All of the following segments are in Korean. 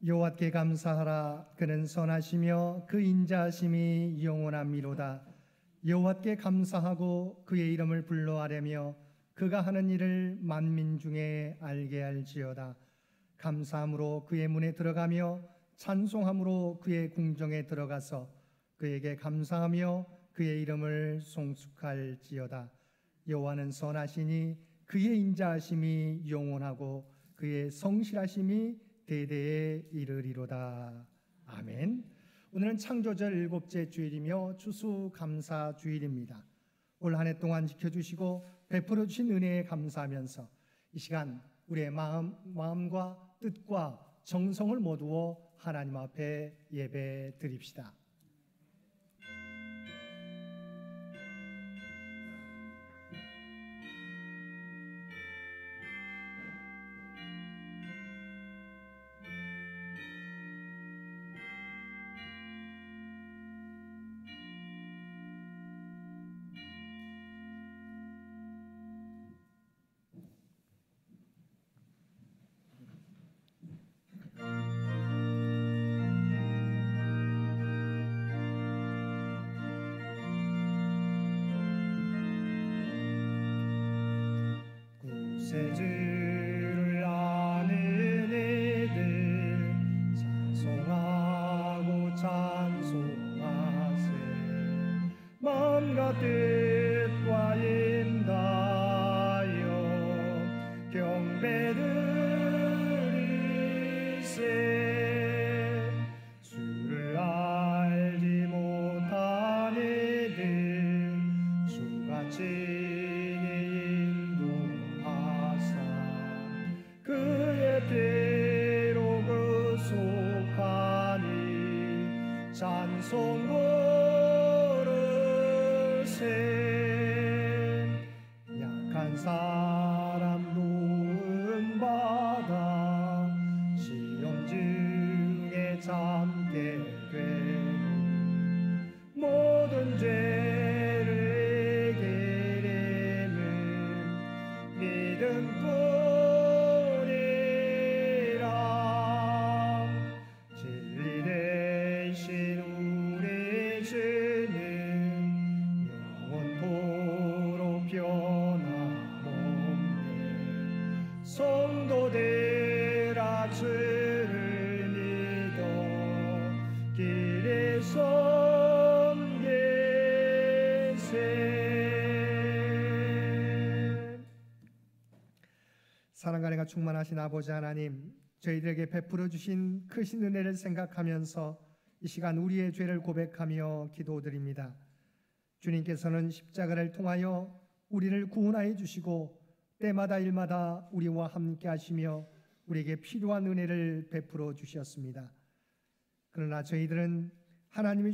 여호와께 감사하라. 그는 선하시며 그 인자하심이 영원함이로다. 여호와께 감사하고 그의 이름을 불러아뢰며 그가 하는 일을 만민 중에 알게 할지어다. 감사함으로 그의 문에 들어가며 찬송함으로 그의 궁정에 들어가서 그에게 감사하며 그의 이름을 송축할지어다. 여호와는 선하시니 그의 인자하심이 영원하고 그의 성실하심이 대대에 이르리로다. 아멘. 오늘은 창조절 일곱째 주일이며 추수감사 주일입니다. 올 한 해 동안 지켜주시고 베풀어 주신 은혜에 감사하면서 이 시간 우리의 마음과 뜻과 정성을 모두어 하나님 앞에 예배 드립시다. 구세주를 아는 이들 찬송하고 찬송하세. 마음과 뜻과 인다여 경배드리세. 주를 알지 못한 이들 주같이 그의 피로 구속하니 찬송 부르세. 약한 사람 도움 받아 시험 중에 참게 되니 모든 죄를 이기리는 믿음뿐 성도들아 주를 믿어 길에 섬기세. 사랑과 은혜가 충만하신 아버지 하나님, 저희들에게 베풀어 주신 크신 은혜를 생각하면서 이 시간 우리의 죄를 고백하며 기도드립니다. 주님께서는 십자가를 통하여 우리를 구원하여 주시고 때마다 일마다 우리와 함께 하시며 우리에게 필요한 은혜를 베풀어 주셨습니다. 그러나 저희들은 하나님이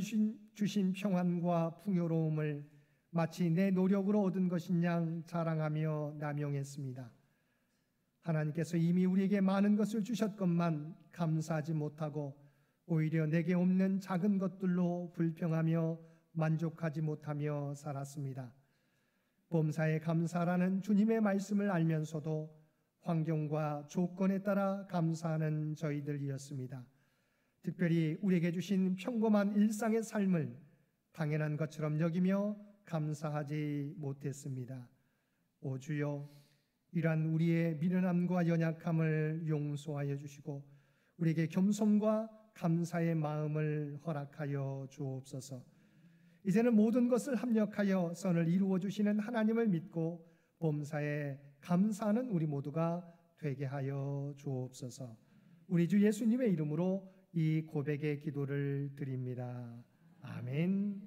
주신 평안과 풍요로움을 마치 내 노력으로 얻은 것인 양 자랑하며 남용했습니다. 하나님께서 이미 우리에게 많은 것을 주셨건만 감사하지 못하고 오히려 내게 없는 작은 것들로 불평하며 만족하지 못하며 살았습니다. 범사에 감사라는 주님의 말씀을 알면서도 환경과 조건에 따라 감사하는 저희들이었습니다. 특별히 우리에게 주신 평범한 일상의 삶을 당연한 것처럼 여기며 감사하지 못했습니다. 오 주여, 이러한 우리의 미련함과 연약함을 용서하여 주시고 우리에게 겸손과 감사의 마음을 허락하여 주옵소서. 이제는 모든 것을 합력하여 선을 이루어 주시는 하나님을 믿고 범사에 감사하는 우리 모두가 되게 하여 주옵소서. 우리 주 예수님의 이름으로 이 고백의 기도를 드립니다. 아멘.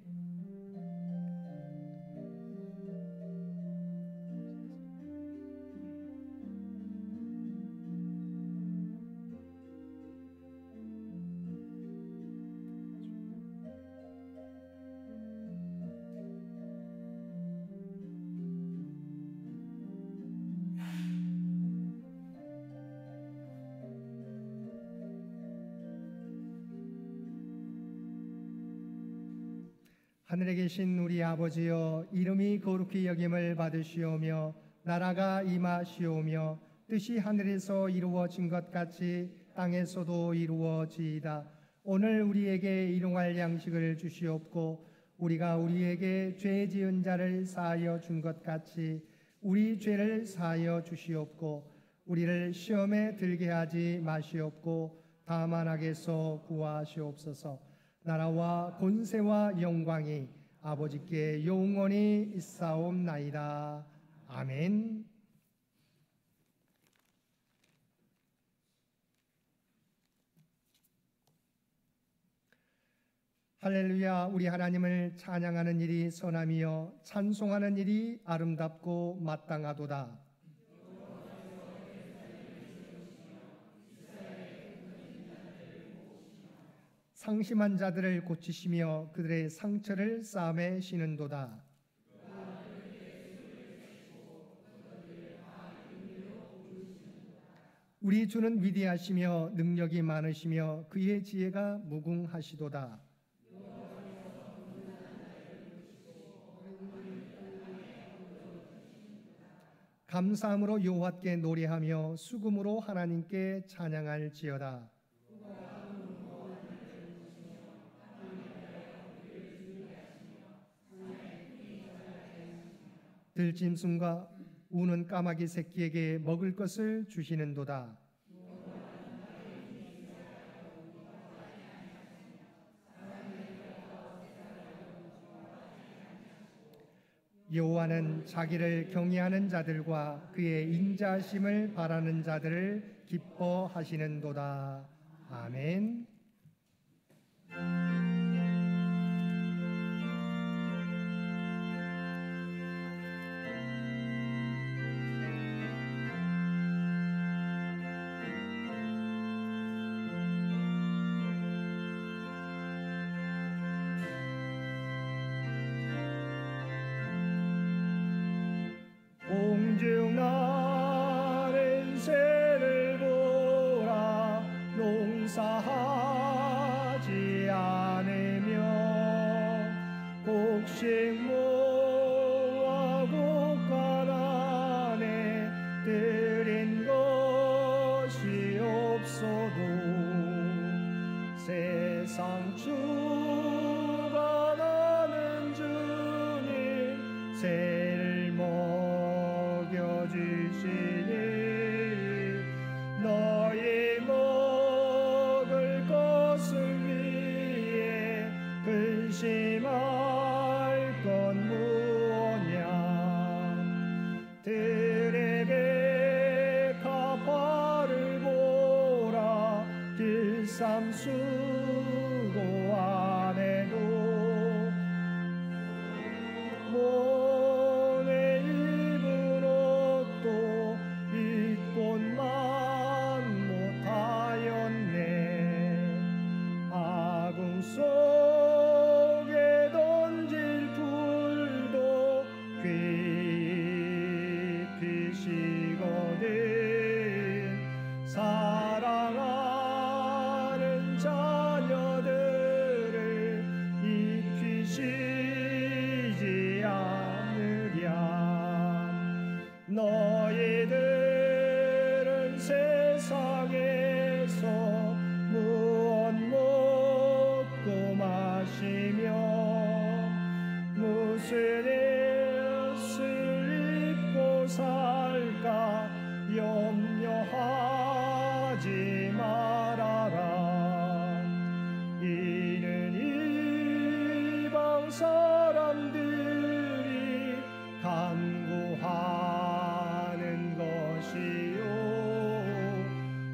하늘에 계신 우리 아버지여, 이름이 거룩히 여김을 받으시오며 나라가 임하시오며 뜻이 하늘에서 이루어진 것 같이 땅에서도 이루어지이다. 오늘 우리에게 일용할 양식을 주시옵고 우리가 우리에게 죄 지은 자를 사하여 준 것 같이 우리 죄를 사하여 주시옵고 우리를 시험에 들게 하지 마시옵고 다만 악에서 구하시옵소서. 나라와 권세와 영광이 아버지께 영원히 있사옵나이다. 아멘. 할렐루야. 우리 하나님을 찬양하는 일이 선함이요 찬송하는 일이 아름답고 마땅하도다. 상심한 자들을 고치시며 그들의 상처를 싸매 시는도다. 우리 주는 위대하시며 능력이 많으시며 그의 지혜가 무궁하시도다. 감사함으로 여호와께 노래하며 수금으로 하나님께 찬양할지어다. 들짐승과 우는 까마귀 새끼에게 먹을 것을 주시는도다. 여호와는 자기를 경외하는 자들과 그의 인자하심을 바라는 자들을 기뻐하시는도다. 아멘. 공중나는 새를 보라. 농사하지 않으며 곡식모와 곡간 안에 들인 것이 없어도 세상 주관하는 주님 새를 먹여주시니 너희 먹을 것을 위해 근심할 건 무엇냐. 들에게 가파를 보라. 길쌈 수고 안 해도 몸에 입은 옷도 입고만 못하였네. 아궁 속에 던질 풀도 피시거든. 사랑하는 자녀들을 입히시지 않으랴. 너희들은 세상에서 무엇 먹고 마시며 무슨 옷을 입고 살까 염려하지 말아라. 이는 이방 사람들이 간구하는 것이요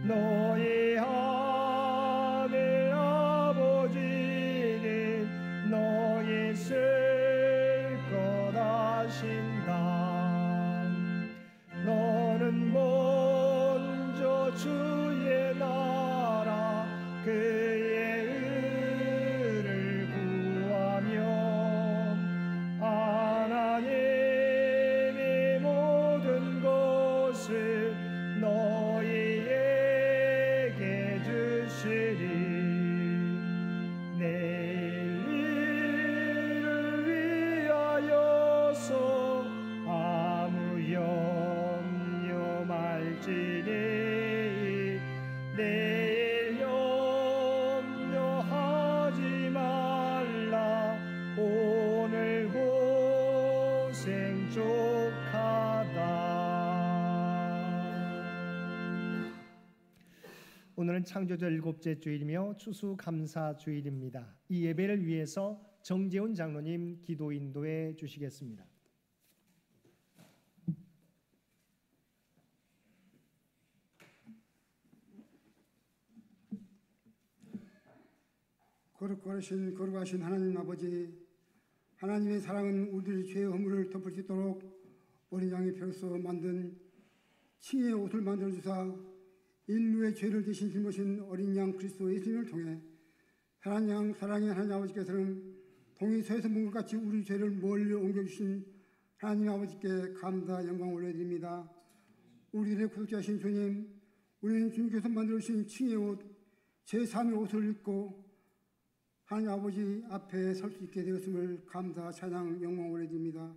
너희 하늘 아버지는 너희 쓸 것 아신다. 너는 먼저 주의 나라 그의 의를 구하며 하나님이 모든 것을 너희에게 주시리. 내일 일을 위하여서 아무 염려 말지니 내일 생족하다. 오늘은 창조절 7째 주일이며 추수감사 주일입니다. 이 예배를 위해서 정재훈 장로님 기도 인도해 주시겠습니다. 거룩하신 하나님 아버지, 하나님의 사랑은 우리들의 죄의 허물을 덮을 수 있도록 어린 양의 피로써 만든 칭의 옷을 만들어 주사 인류의 죄를 대신 짊어진 어린 양 그리스도 예수님을 통해 사랑의 하나님 아버지께서는 동이서에서 본 것 같이 우리 죄를 멀리 옮겨주신 하나님 아버지께 감사 영광을 올려드립니다. 우리들의 구속자신 주님, 우리는 주님께서 만들어주신 칭의 옷, 제3의 옷을 입고 하나님 아버지 앞에 설 수 있게 되었음을 감사, 찬양, 영광을 올려드립니다.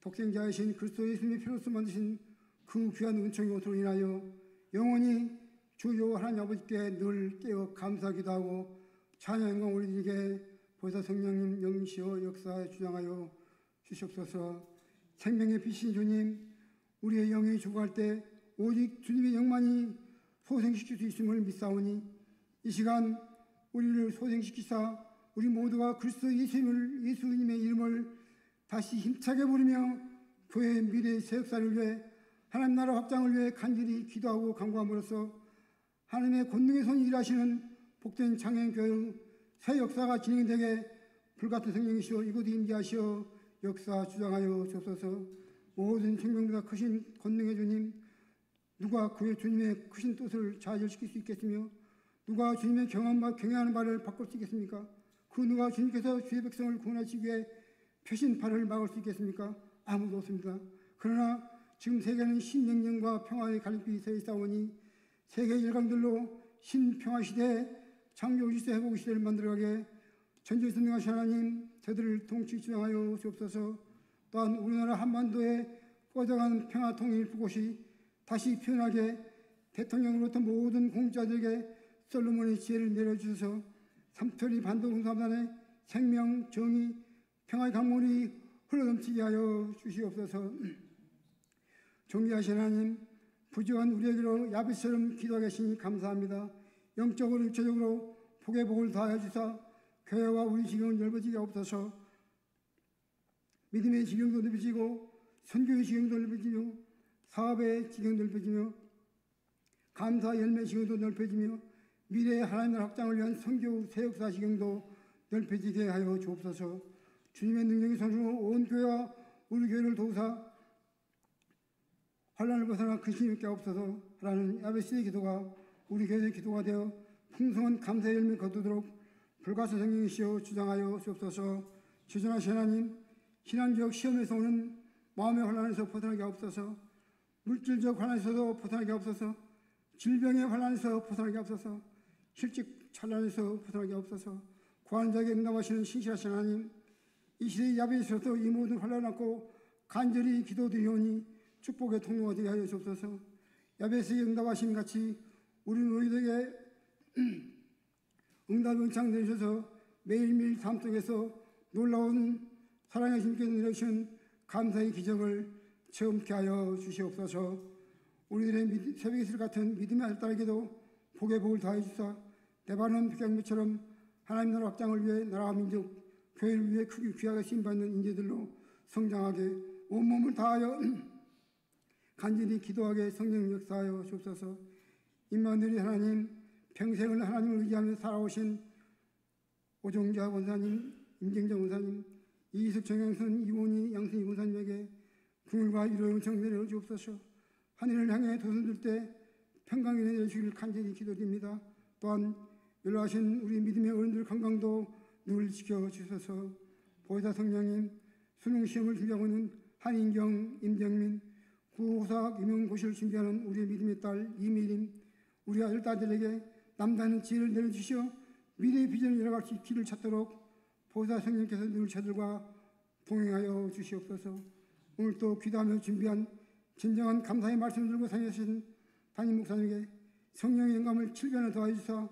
독생자이신 그리스도 예수님의 피로써 만드신 그 귀한 은총의 옷으로 인하여 영원히 주여 하나님 아버지께 늘 깨어 감사하기도 하고 찬양, 영광을 올려드리게 보혜사 성령님 영시어 역사에 주장하여 주시옵소서. 생명의 빛인 주님, 우리의 영이 죽어갈 때 오직 주님의 영만이 소생시킬 수 있음을 믿사오니 이 시간 우리를 소생시키사 우리 모두가 그리스도 예수님의 이름을 다시 힘차게 부르며 교회의 미래의 새 역사를 위해 하나님 나라 확장을 위해 간절히 기도하고 간구함으로써 하나님의 권능의 손이 일하시는 복된 창현교회의 새 역사가 진행되게 불같은 성령이시여 이곳에 임재하시어 역사 주장하여 주옵소서. 모든 생명보다 크신 권능의 주님, 누가 그의 주님의 크신 뜻을 좌절시킬 수 있겠으며 누가 주님의 경외하는 바를 바꿀 수 있겠습니까? 그 누가 주님께서 주의 백성을 구원하시기 위해 펴신 발을 막을 수 있겠습니까? 아무도 없습니다. 그러나 지금 세계는 신명령과 평화의 갈림길이 서 있사오니 세계 일강들로 신평화시대, 창조시대, 회복시대를 만들어가게 전지전능하신 하나님 저들을 통치 주장하여 주옵소서. 또한 우리나라 한반도에 꺼져가는 평화 통일 그곳이 다시 피어나게 대통령으로부터 모든 공직자들에게 솔로몬의 지혜를 내려주셔서 삼천리 반도공사단의 생명, 정의, 평화의 강물이 흘러넘치게 하여 주시옵소서. 존귀하신 하나님, 부지런한 우리에게로 야벳처럼 기도하게 하시니 감사합니다. 영적으로 육체적으로 복의 복을 다하여 주사 교회와 우리 지경을 넓어지게 하옵소서. 믿음의 지경도 넓어지고 선교의 지경도 넓어지며 사업의 지경도 넓어지며 감사 열매 지경도 넓어지며 미래의 하나님의 확장을 위한 선교 새 역사 지경도 넓어지게 하여 주옵소서. 주님의 능력의 손으로 온 교회와 우리 교회를 도우사 환난을 벗어나 근심 있게 하옵소서. 라는 야벳시대의 기도가 우리 교회의 기도가 되어 풍성한 감사의 열매 거두도록 불가사 성령이시여 주장하여 주옵소서. 지존하신 하나님, 신앙적 시험에서 오는 마음의 환난에서 벗어나게 하옵소서. 물질적 환난에서도 벗어나게 하옵소서. 질병의 환난에서 벗어나게 하옵소서. 실직 찬란에서 벗어나게 하옵소서. 구하는 자에게 응답하시는 신실하신 하나님, 이 시대의 야벳에서도 이 모든 환난을 안고 간절히 기도드리오니 축복의 통로가 되게 하여 주옵소서. 야벳의 응답하심 같이 우리 너희들에게 응답 응창 내주셔서 매일매일 삶 속에서 놀라운 사랑의 주님께서 내려주신 감사의 기적을 체험케 하여 주시옵소서. 우리들의 새벽 이슬 같은 믿음의 아들딸에게도 복의 복을 다해 주사 대바는 백향목처럼 하나님 나라 확장을 위해 나라와 민족, 교회를 위해 크게 귀하게 쓰임받는 인재들로 성장하게 온몸을 다하여 간절히 기도하게 성령 역사하여 주옵소서. 임마누엘 하나님, 평생을 하나님을 의지하며 살아오신 오종자 원사님, 임정정 원사님, 이희석 정영선, 이원희, 양승희 원사님에게 궁율과 위로의 은총 내려 주옵소서. 하늘을 향해 도전들 때 평강이 내려주기를 간절히 기도드립니다. 또한 연로하신 우리 믿음의 어른들 건강도 늘 지켜주셔서 보혜사 성령님, 수능시험을 준비하고 있는 한인경, 임정민, 구호사 임용고시를 준비하는 우리 믿음의 딸 이미림, 우리 아들 딸들에게 남다른 지혜를 내려주시어 미래의 비전을 이뤄갈 수 있는 길을 찾도록 보혜사 성령께서 늘 저들과 동행하여 주시옵소서. 오늘 또 기도하며 준비한 진정한 감사의 말씀을 들고 다니신 담임 목사님에게 성령의 영감을 7배나 더하여 주사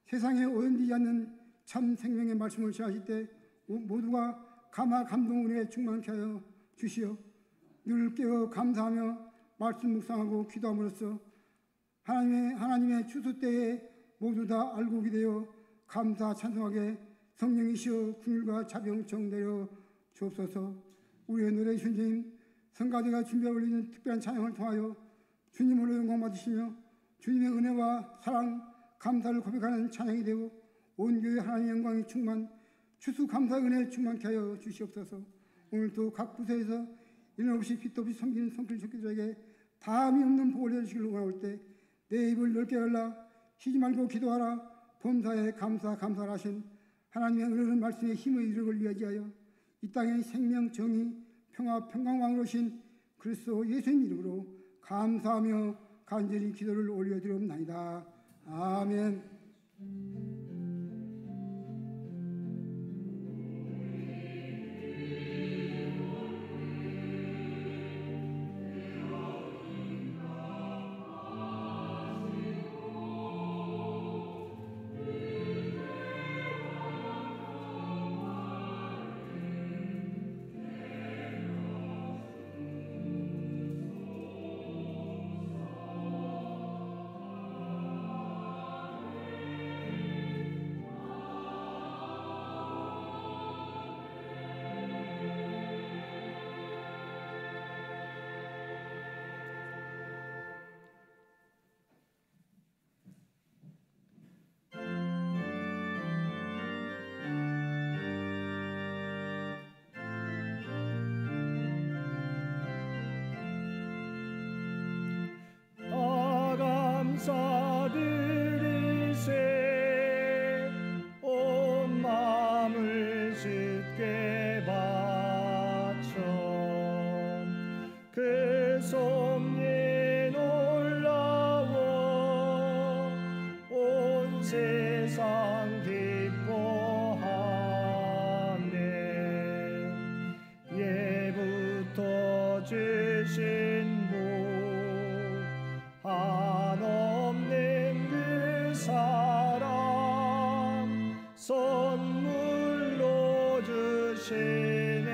세상에 오염되지 않는 참 생명의 말씀을 전하실 때 모두가 감화 감동 은혜에 충만케 하여 주시어 늘 깨어 감사하며 말씀 묵상하고 기도함으로써 하나님의 추수 때에 모두 다 알고 오게 되어 감사 찬송하게 성령이시여 긍휼과 자병 정내려 주옵소서. 우리의 노래 주님 성가대가 준비해 올리는 특별한 찬양을 통하여 주님으로 영광 받으시며 주님의 은혜와 사랑 감사를 고백하는 찬양이 되고 온 교회 하나님의 영광이 충만 추수 감사 은혜 충만케 하여 주시옵소서. 오늘도 각 부서에서 이런 없이 빛도 없이 섬기는 성길 적기자에게 다함이 없는 복을 내주시길 원할 때 내 입을 넓게 열라 쉬지 말고 기도하라 범사에 감사를 하신 하나님의 은혜로운 말씀의 힘의 이력을 위하여 이 땅의 생명 정의 평화 평강왕으로 오신 그리스도 예수님 이름으로 감사하며 간절히 기도를 올려드리옵나이다. 아멘. 감사드리세 온 마음을 주께 바쳐 그 섭리에 놀라워 온 세상 기뻐하네. 예부터 주신 한없는 그 사랑 선물로 주시네.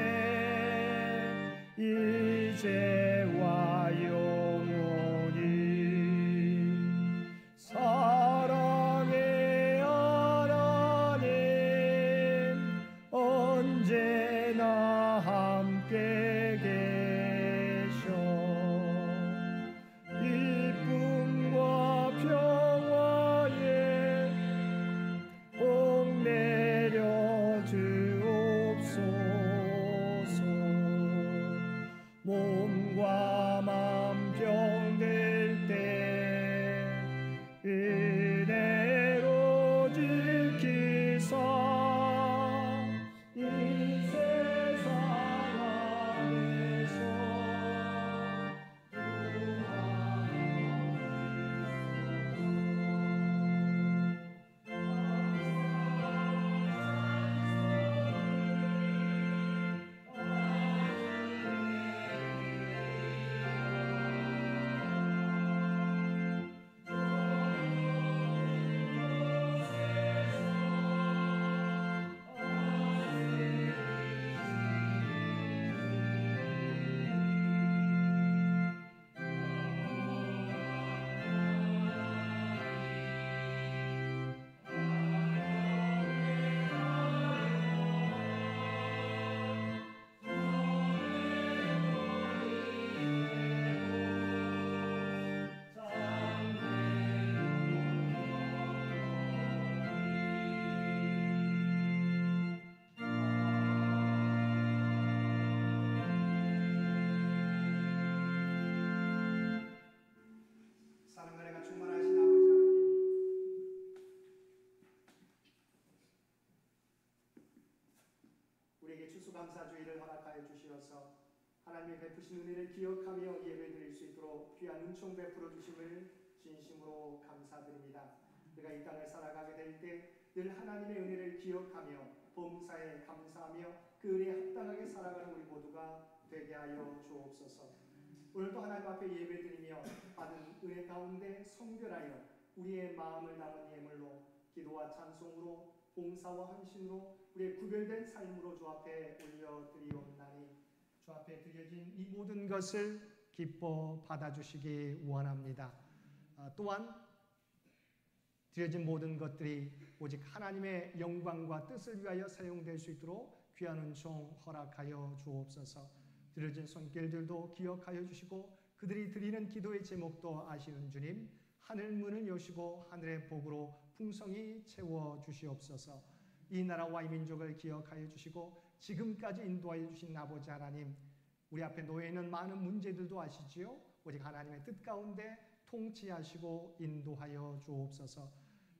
이제와 영원히 사랑의 하나님 언제나 함께 계셔. 평화에 복 내려 주옵소서. 몸과 맘 병들 때 은혜로 지키사 이 세상 안에서 추수감사주의를 허락하여 주시어서 하나님의 베푸신 은혜를 기억하며 예배드릴 수 있도록 귀한 은총 베풀어 주심을 진심으로 감사드립니다. 우리가 이 땅을 살아가게 될 때 늘 하나님의 은혜를 기억하며 범사에 감사하며 그 은혜에 합당하게 살아가는 우리 모두가 되게 하여 주옵소서. 오늘도 하나님 앞에 예배드리며 받은 은혜 가운데 성결하여 우리의 마음을 담은 예물로 기도와 찬송으로 봉사와 헌신으로 우리의 구별된 삶으로 주 앞에 올려드리옵나니 주 앞에 앞에 드려진 이 모든 것을 기뻐 받아주시기 원합니다. 또한 드려진 모든 것들이 오직 하나님의 영광과 뜻을 위하여 사용될 수 있도록 귀한 은총 허락하여 주옵소서. 드려진 손길들도 기억하여 주시고 그들이 드리는 기도의 제목도 아시는 주님, 하늘 문을 여시고 하늘의 복으로 풍성히 채워 주시옵소서. 이 나라와 이 민족을 기억하여 주시고 지금까지 인도하여 주신 아버지 하나님, 우리 앞에 놓여 있는 많은 문제들도 아시지요. 오직 하나님의 뜻 가운데 통치하시고 인도하여 주옵소서.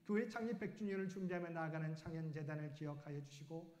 교회 창립 100주년을 준비하며 나아가는 창현재단을 기억하여 주시고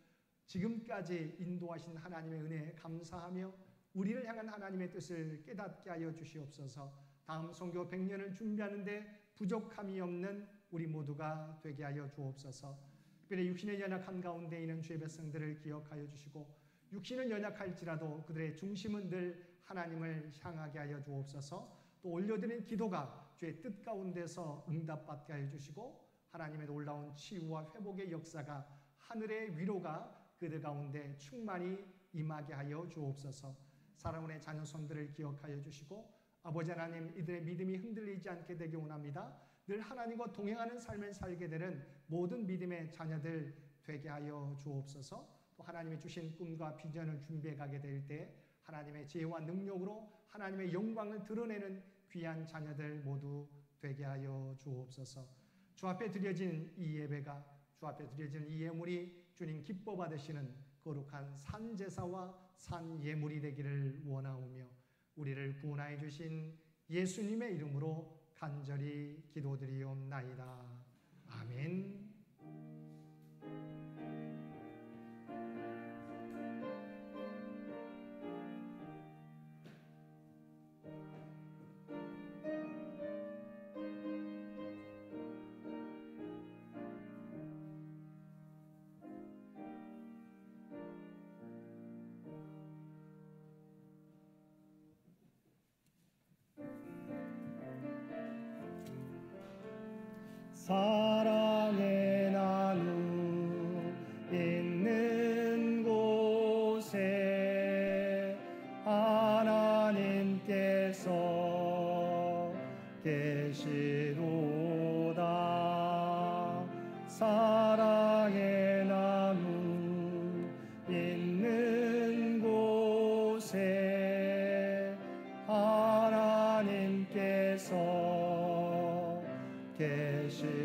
지금까지 인도하신 하나님의 은혜에 감사하며 우리를 향한 하나님의 뜻을 깨닫게 하여 주시옵소서. 다음 선교 100년을 준비하는데 부족함이 없는 우리 모두가 되게 하여 주옵소서. 특별히 육신의 연약한 가운데 있는 주의 백성들을 기억하여 주시고 육신은 연약할지라도 그들의 중심은 늘 하나님을 향하게 하여 주옵소서. 또 올려드린 기도가 주의 뜻 가운데서 응답받게 하여 주시고 하나님의 놀라운 치유와 회복의 역사가 하늘의 위로가 그들 가운데 충만히 임하게 하여 주옵소서. 사랑하는 자녀 손들을 기억하여 주시고 아버지 하나님, 이들의 믿음이 흔들리지 않게 되기 원합니다. 늘 하나님과 동행하는 삶을 살게 되는 모든 믿음의 자녀들 되게 하여 주옵소서. 또 하나님이 주신 꿈과 비전을 준비해 가게 될 때 하나님의 지혜와 능력으로 하나님의 영광을 드러내는 귀한 자녀들 모두 되게 하여 주옵소서. 주 앞에 드려진 이 예배가, 주 앞에 드려진 이 예물이 주님 기뻐 받으시는 거룩한 산제사와 산예물이 되기를 원하오며 우리를 구원하여 주신 예수님의 이름으로 간절히 기도드리옵나이다. 아멘. 사랑의 나눔 있는 곳에 하나님께서 계시도다. 사랑의 나눔 있는 곳에 하나님께서 계시도다.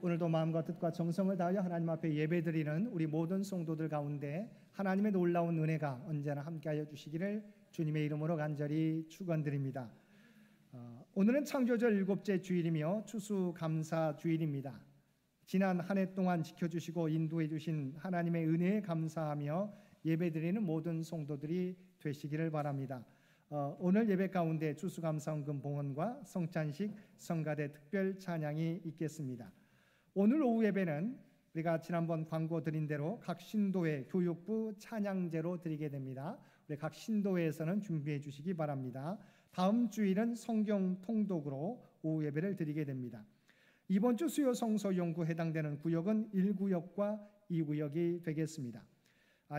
오늘도 마음과 뜻과 정성을 다하여 하나님 앞에 예배드리는 우리 모든 성도들 가운데 하나님의 놀라운 은혜가 언제나 함께하여 주시기를 주님의 이름으로 간절히 축원드립니다. 오늘은 창조절 7째 주일이며 추수감사 주일입니다. 지난 한 해 동안 지켜주시고 인도해 주신 하나님의 은혜에 감사하며 예배드리는 모든 성도들이 되시기를 바랍니다. 오늘 예배 가운데 추수감사헌금 봉헌과 성찬식 성가대 특별 찬양이 있겠습니다. 오늘 오후 예배는 우리가 지난번 광고 드린 대로 각 신도회 교육부 찬양제로 드리게 됩니다. 우리 각 신도회에서는 준비해 주시기 바랍니다. 다음 주일은 성경 통독으로 오후 예배를 드리게 됩니다. 이번 주 수요 성서 연구 해당되는 구역은 1구역과 2구역이 되겠습니다.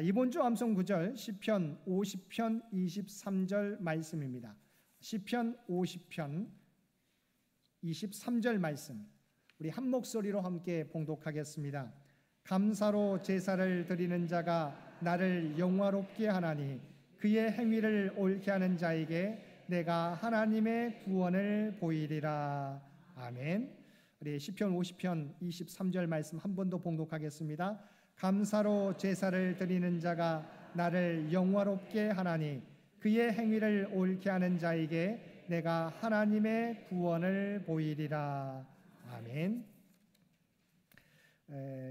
이번 주 암송 구절 시편 50편 23절 말씀입니다. 시편 50편 23절 말씀 우리 한 목소리로 함께 봉독하겠습니다. 감사로 제사를 드리는 자가 나를 영화롭게 하나니 그의 행위를 옳게 하는 자에게 내가 하나님의 구원을 보이리라. 아멘. 우리 시편 50편 23절 말씀 한 번 더 봉독하겠습니다. 감사로 제사를 드리는 자가 나를 영화롭게 하나니 그의 행위를 옳게 하는 자에게 내가 하나님의 구원을 보이리라. 아멘.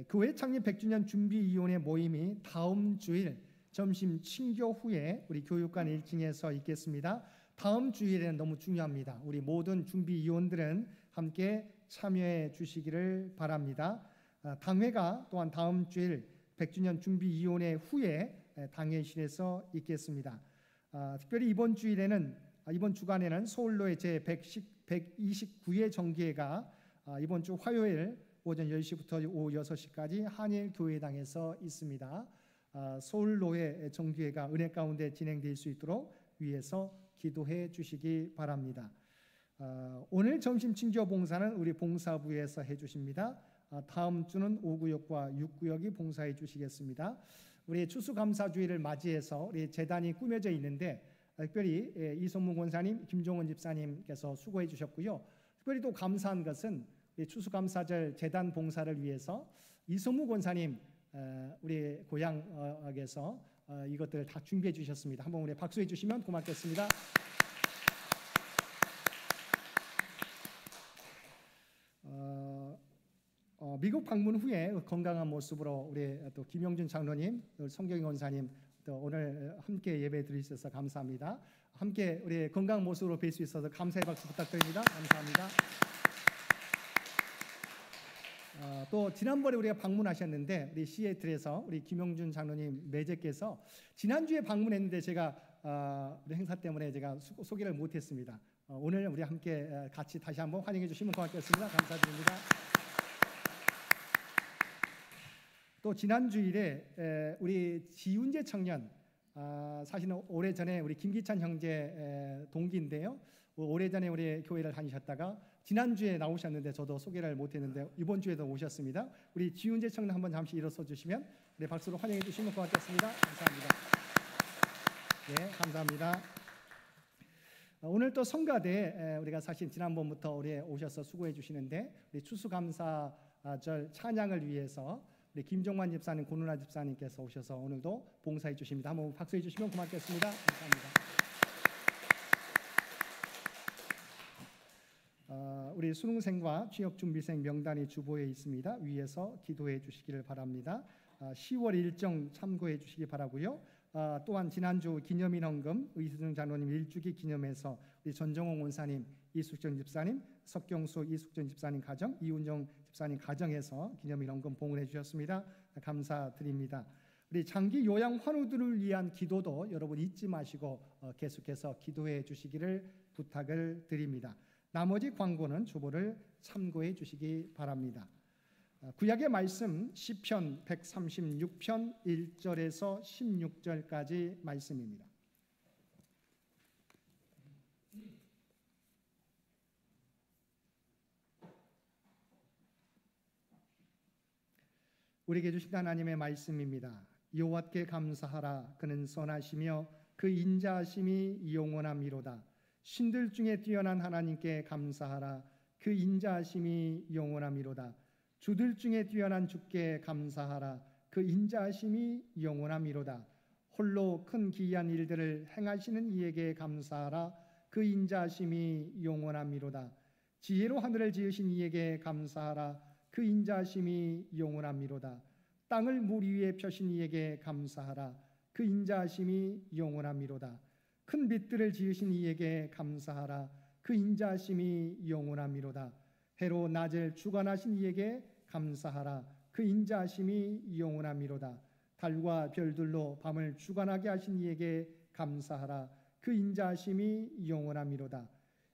교회 창립 100주년 준비위원회 모임이 다음 주일 점심 친교 후에 우리 교육관 1층에서 있겠습니다. 다음 주일에는 너무 중요합니다. 우리 모든 준비위원들은 함께 참여해 주시기를 바랍니다. 당회가 또한 다음 주일 100주년 준비위원회 후에 당회실에서 있겠습니다. 특별히 이번 주간에는 서울로의 제129회 정기회가 이번 주 화요일 오전 10시부터 오후 6시까지 한일교회당에서 있습니다. 서울로회 정기회가 은혜 가운데 진행될 수 있도록 위해서 기도해 주시기 바랍니다. 오늘 점심 징조 봉사는 우리 봉사부에서 해주십니다. 다음 주는 5구역과 6구역이 봉사해 주시겠습니다. 우리 추수감사주의를 맞이해서 우리 제단이 꾸며져 있는데 특별히 이성문 권사님, 김종원 집사님께서 수고해 주셨고요. 특별히 또 감사한 것은 추수감사절 제단 봉사를 위해서 이성문 권사님 우리 고향에서 이것들을 다 준비해 주셨습니다. 한번 우리 박수해 주시면 고맙겠습니다. 미국 방문 후에 건강한 모습으로 우리 또 김영준 장로님, 성경희 권사님 또 오늘 함께 예배 드리셔서 감사합니다. 함께 우리 건강한 모습으로 뵐 수 있어서 감사의 박수 부탁드립니다. 감사합니다. 또 지난번에 우리가 방문하셨는데 우리 시애틀에서 우리 김영준 장로님 매제께서 지난주에 방문했는데 제가 우리 행사 때문에 제가 소개를 못했습니다. 오늘 우리 함께 같이 다시 한번 환영해 주시면 고맙겠습니다. 감사드립니다. 또 지난 주일에 우리 지훈재 청년 사실은 오래전에 우리 김기찬 형제 동기인데요. 오래전에 우리 교회를 다니셨다가 지난주에 나오셨는데 저도 소개를 못했는데 이번 주에도 오셨습니다. 우리 지훈재 청년 한번 잠시 일어서 주시면 우리 박수로 환영해 주시면 고맙겠습니다. 감사합니다. 네, 감사합니다. 오늘 또 성가대 우리가 사실 지난번부터 우리 오셔서 수고해 주시는데 우리 추수감사절 찬양을 위해서 우리 김종만 집사님, 고누나 집사님께서 오셔서 오늘도 봉사해 주십니다. 한번 박수해 주시면 고맙겠습니다. 감사합니다. 우리 수능생과 취업준비생 명단이 주보에 있습니다. 위에서 기도해 주시기를 바랍니다. 10월 일정 참고해 주시기 바라고요. 또한 지난주 기념일 헌금 의수정 장로님 1주기 기념해서 우리 전정홍 원사님, 이숙전 집사님, 석경수 이숙전 집사님 가정, 이운정 집사님 가정에서 기념일 헌금 봉헌해 주셨습니다. 감사드립니다. 우리 장기 요양 환우들을 위한 기도도 여러분 잊지 마시고 계속해서 기도해 주시기를 부탁을 드립니다. 나머지 광고는 주보를 참고해 주시기 바랍니다. 구약의 말씀 시편 136편 1절에서 16절까지 말씀입니다. 우리에게 주신 하나님의 말씀입니다. 여호와께 감사하라. 그는 선하시며 그 인자하심이 영원함이로다. 신들 중에 뛰어난 하나님께 감사하라. 그 인자하심이 영원함이로다. 주들 중에 뛰어난 주께 감사하라. 그 인자하심이 영원함이로다. 홀로 큰 기이한 일들을 행하시는 이에게 감사하라. 그 인자하심이 영원함이로다. 지혜로 하늘을 지으신 이에게 감사하라. 그 인자하심이 영원함이로다. 땅을 물 위에 펴신 이에게 감사하라. 그 인자하심이 영원함이로다. 큰 빛들을 지으신 이에게 감사하라. 그 인자하심이 영원함이로다. 해로 낮을 주관하신 이에게 감사하라. 그 인자하심이 영원함이로다. 달과 별들로 밤을 주관하게 하신 이에게 감사하라. 그 인자하심이 영원함이로다.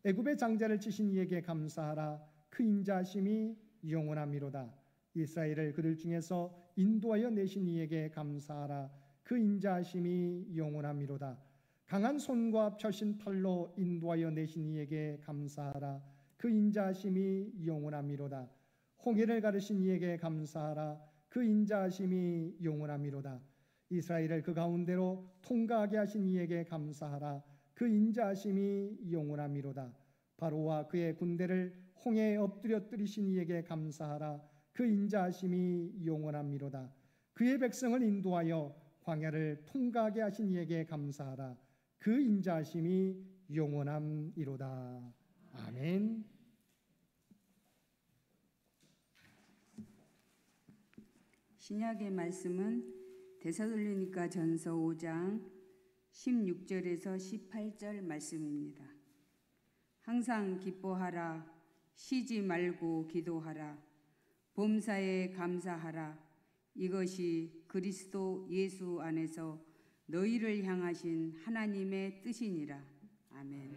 애굽의 장자를 치신 이에게 감사하라. 그 인자하심이 영원함이로다. 이스라엘을 그들 중에서 인도하여 내신 이에게 감사하라. 그 인자하심이 영원함이로다. 강한 손과 펴신 팔로 인도하여 내신 이에게 감사하라. 그 인자하심이 영원함이로다. 홍해를 가르신 이에게 감사하라. 그 인자하심이 영원함이로다. 이스라엘을 그 가운데로 통과하게 하신 이에게 감사하라. 그 인자하심이 영원함이로다. 바로와 그의 군대를 홍해에 엎드려뜨리신 이에게 감사하라. 그 인자하심이 영원함이로다. 그의 백성을 인도하여 광야를 통과하게 하신 이에게 감사하라. 그 인자하심이 영원함이로다. 아멘. 신약의 말씀은 데살로니가 전서 5장 16절에서 18절 말씀입니다. 항상 기뻐하라. 쉬지 말고 기도하라. 범사에 감사하라. 이것이 그리스도 예수 안에서 너희를 향하신 하나님의 뜻이니라. 아멘.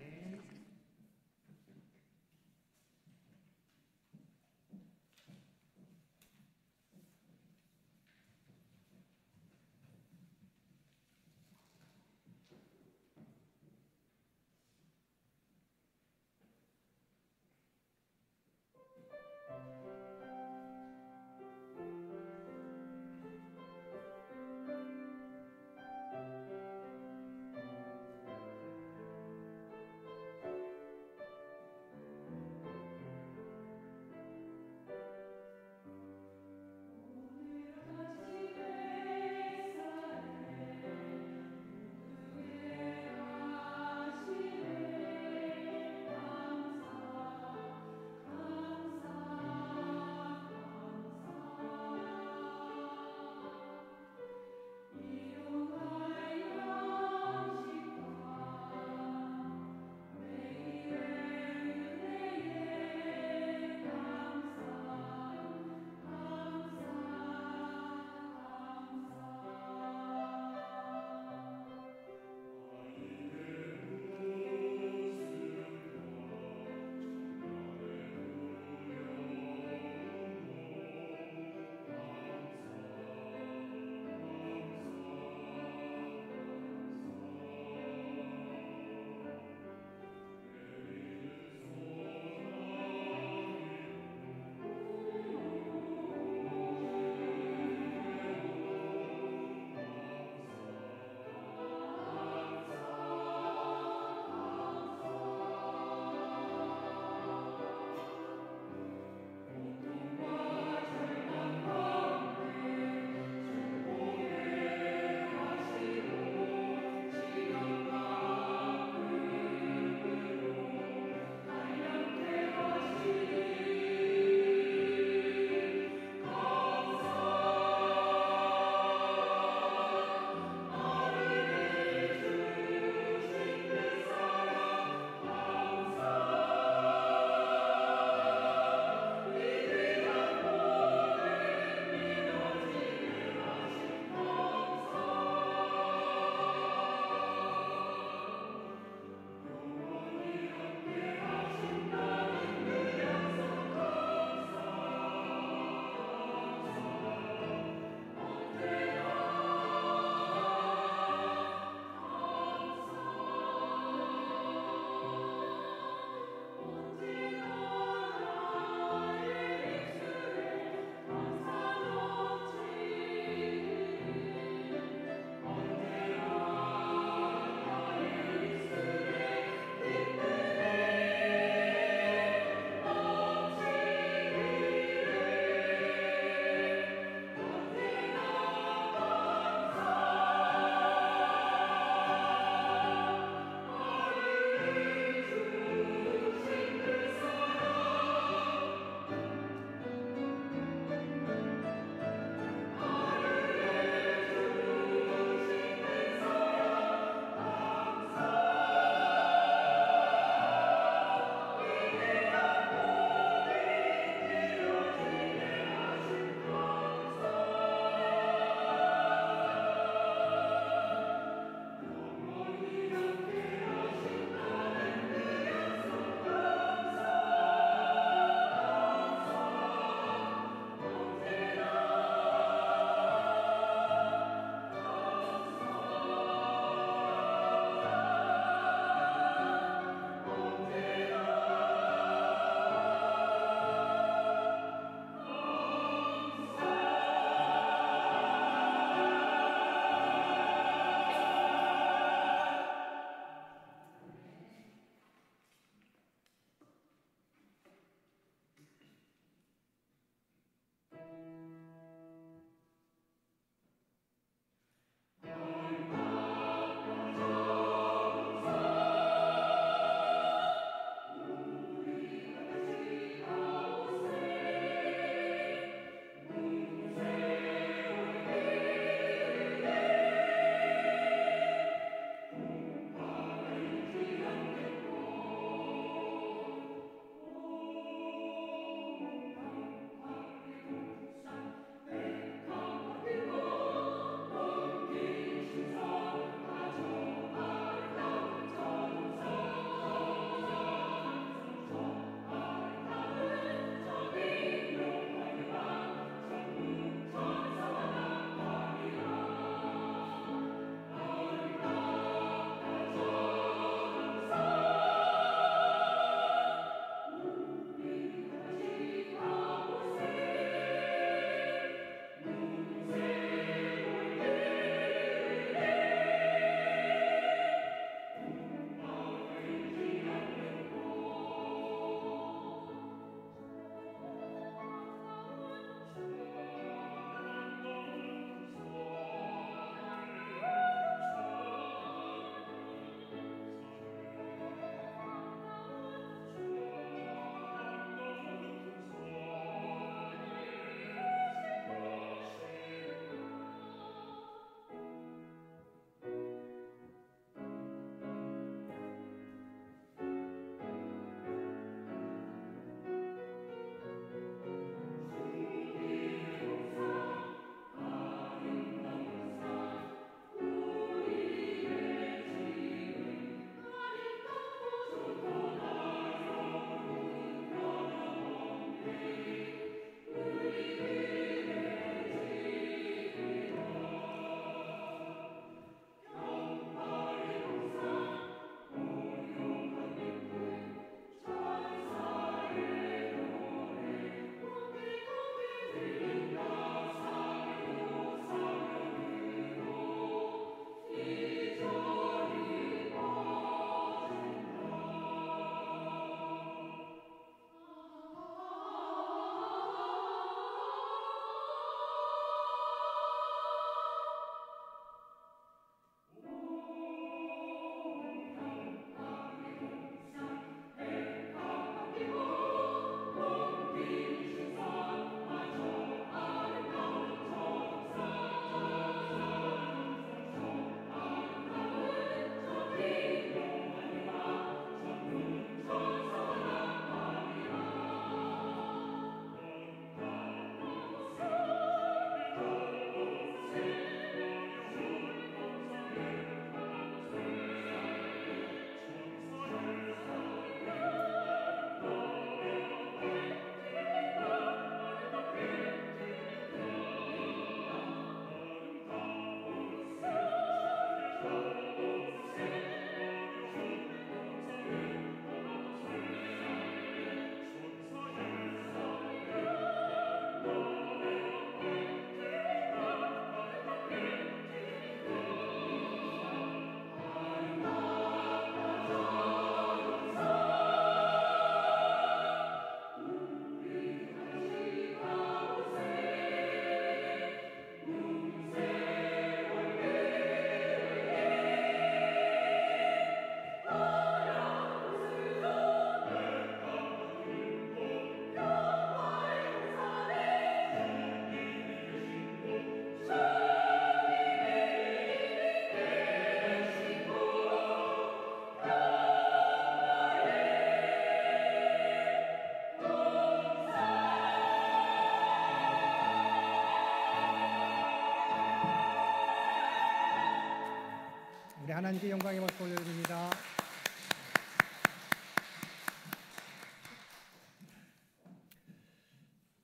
우리 하나님께 영광의 박수 올려드립니다.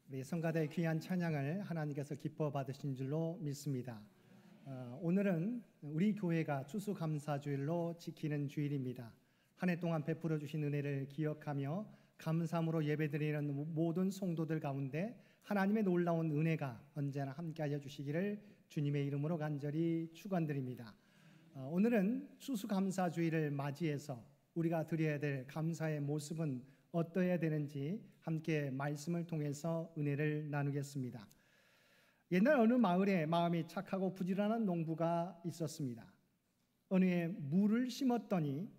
우리 성가대의 귀한 찬양을 하나님께서 기뻐 받으신 줄로 믿습니다. 오늘은 우리 교회가 추수감사주일로 지키는 주일입니다. 한 해 동안 베풀어 주신 은혜를 기억하며 감사함으로 예배드리는 모든 성도들 가운데 하나님의 놀라운 은혜가 언제나 함께하여 주시기를 주님의 이름으로 간절히 축원드립니다. 오늘은 추수감사주일을 맞이해서 우리가 드려야 될 감사의 모습은 어떠해야 되는지 함께 말씀을 통해서 은혜를 나누겠습니다. 옛날 어느 마을에 마음이 착하고 부지런한 농부가 있었습니다. 어느 해 물을 심었더니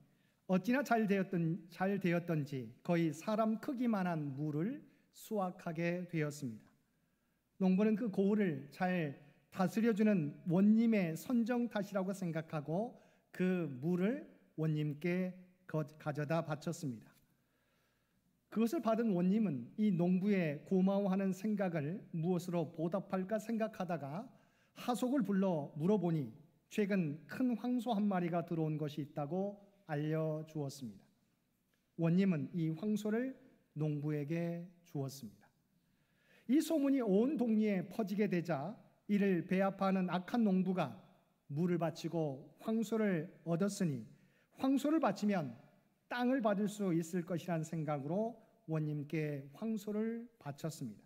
어찌나 잘 되었던지 거의 사람 크기만한 물을 수확하게 되었습니다. 농부는 그 고을을 잘 다스려주는 원님의 선정 탓이라고 생각하고 그 물을 원님께 가져다 바쳤습니다. 그것을 받은 원님은 이 농부의 고마워하는 생각을 무엇으로 보답할까 생각하다가 하속을 불러 물어보니 최근 큰 황소 한 마리가 들어온 것이 있다고 알려주었습니다. 원님은 이 황소를 농부에게 주었습니다. 이 소문이 온 동리에 퍼지게 되자 이를 배아파하는 악한 농부가 물을 바치고 황소를 얻었으니 황소를 바치면 땅을 받을 수 있을 것이라는 생각으로 원님께 황소를 바쳤습니다.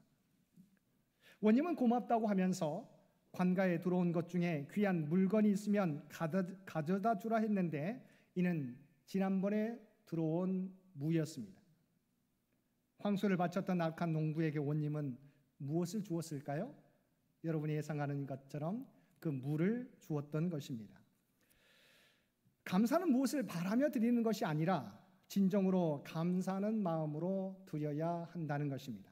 원님은 고맙다고 하면서 관가에 들어온 것 중에 귀한 물건이 있으면 가져다 주라 했는데 이는 지난번에 들어온 무였습니다. 황소를 바쳤던 악한 농부에게 원님은 무엇을 주었을까요? 여러분이 예상하는 것처럼 그 물을 주었던 것입니다. 감사는 무엇을 바라며 드리는 것이 아니라 진정으로 감사하는 마음으로 드려야 한다는 것입니다.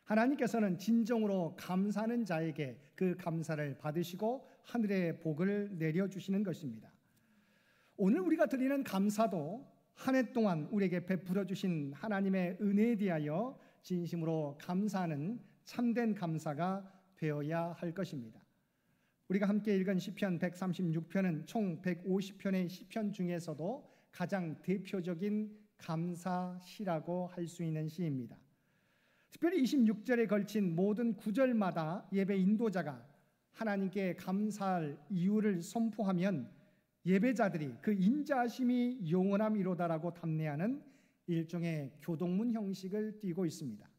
하나님께서는 진정으로 감사하는 자에게 그 감사를 받으시고 하늘의 복을 내려주시는 것입니다. 오늘 우리가 드리는 감사도 한 해 동안 우리에게 베풀어 주신 하나님의 은혜에 대하여 진심으로 감사하는 참된 감사가 되어야 할 것입니다. 우리가 함께 읽은 시편 136편은 총 150편의 시편 중에서도 가장 대표적인 감사시라고 할 수 있는 시입니다. 특별히 26절에 걸친 모든 구절마다 예배 인도자가 하나님께 감사할 이유를 선포하면 예배자들이 그 인자하심이 영원함이로다라고 답례하는 일종의 교동문 형식을 띠고 있습니다.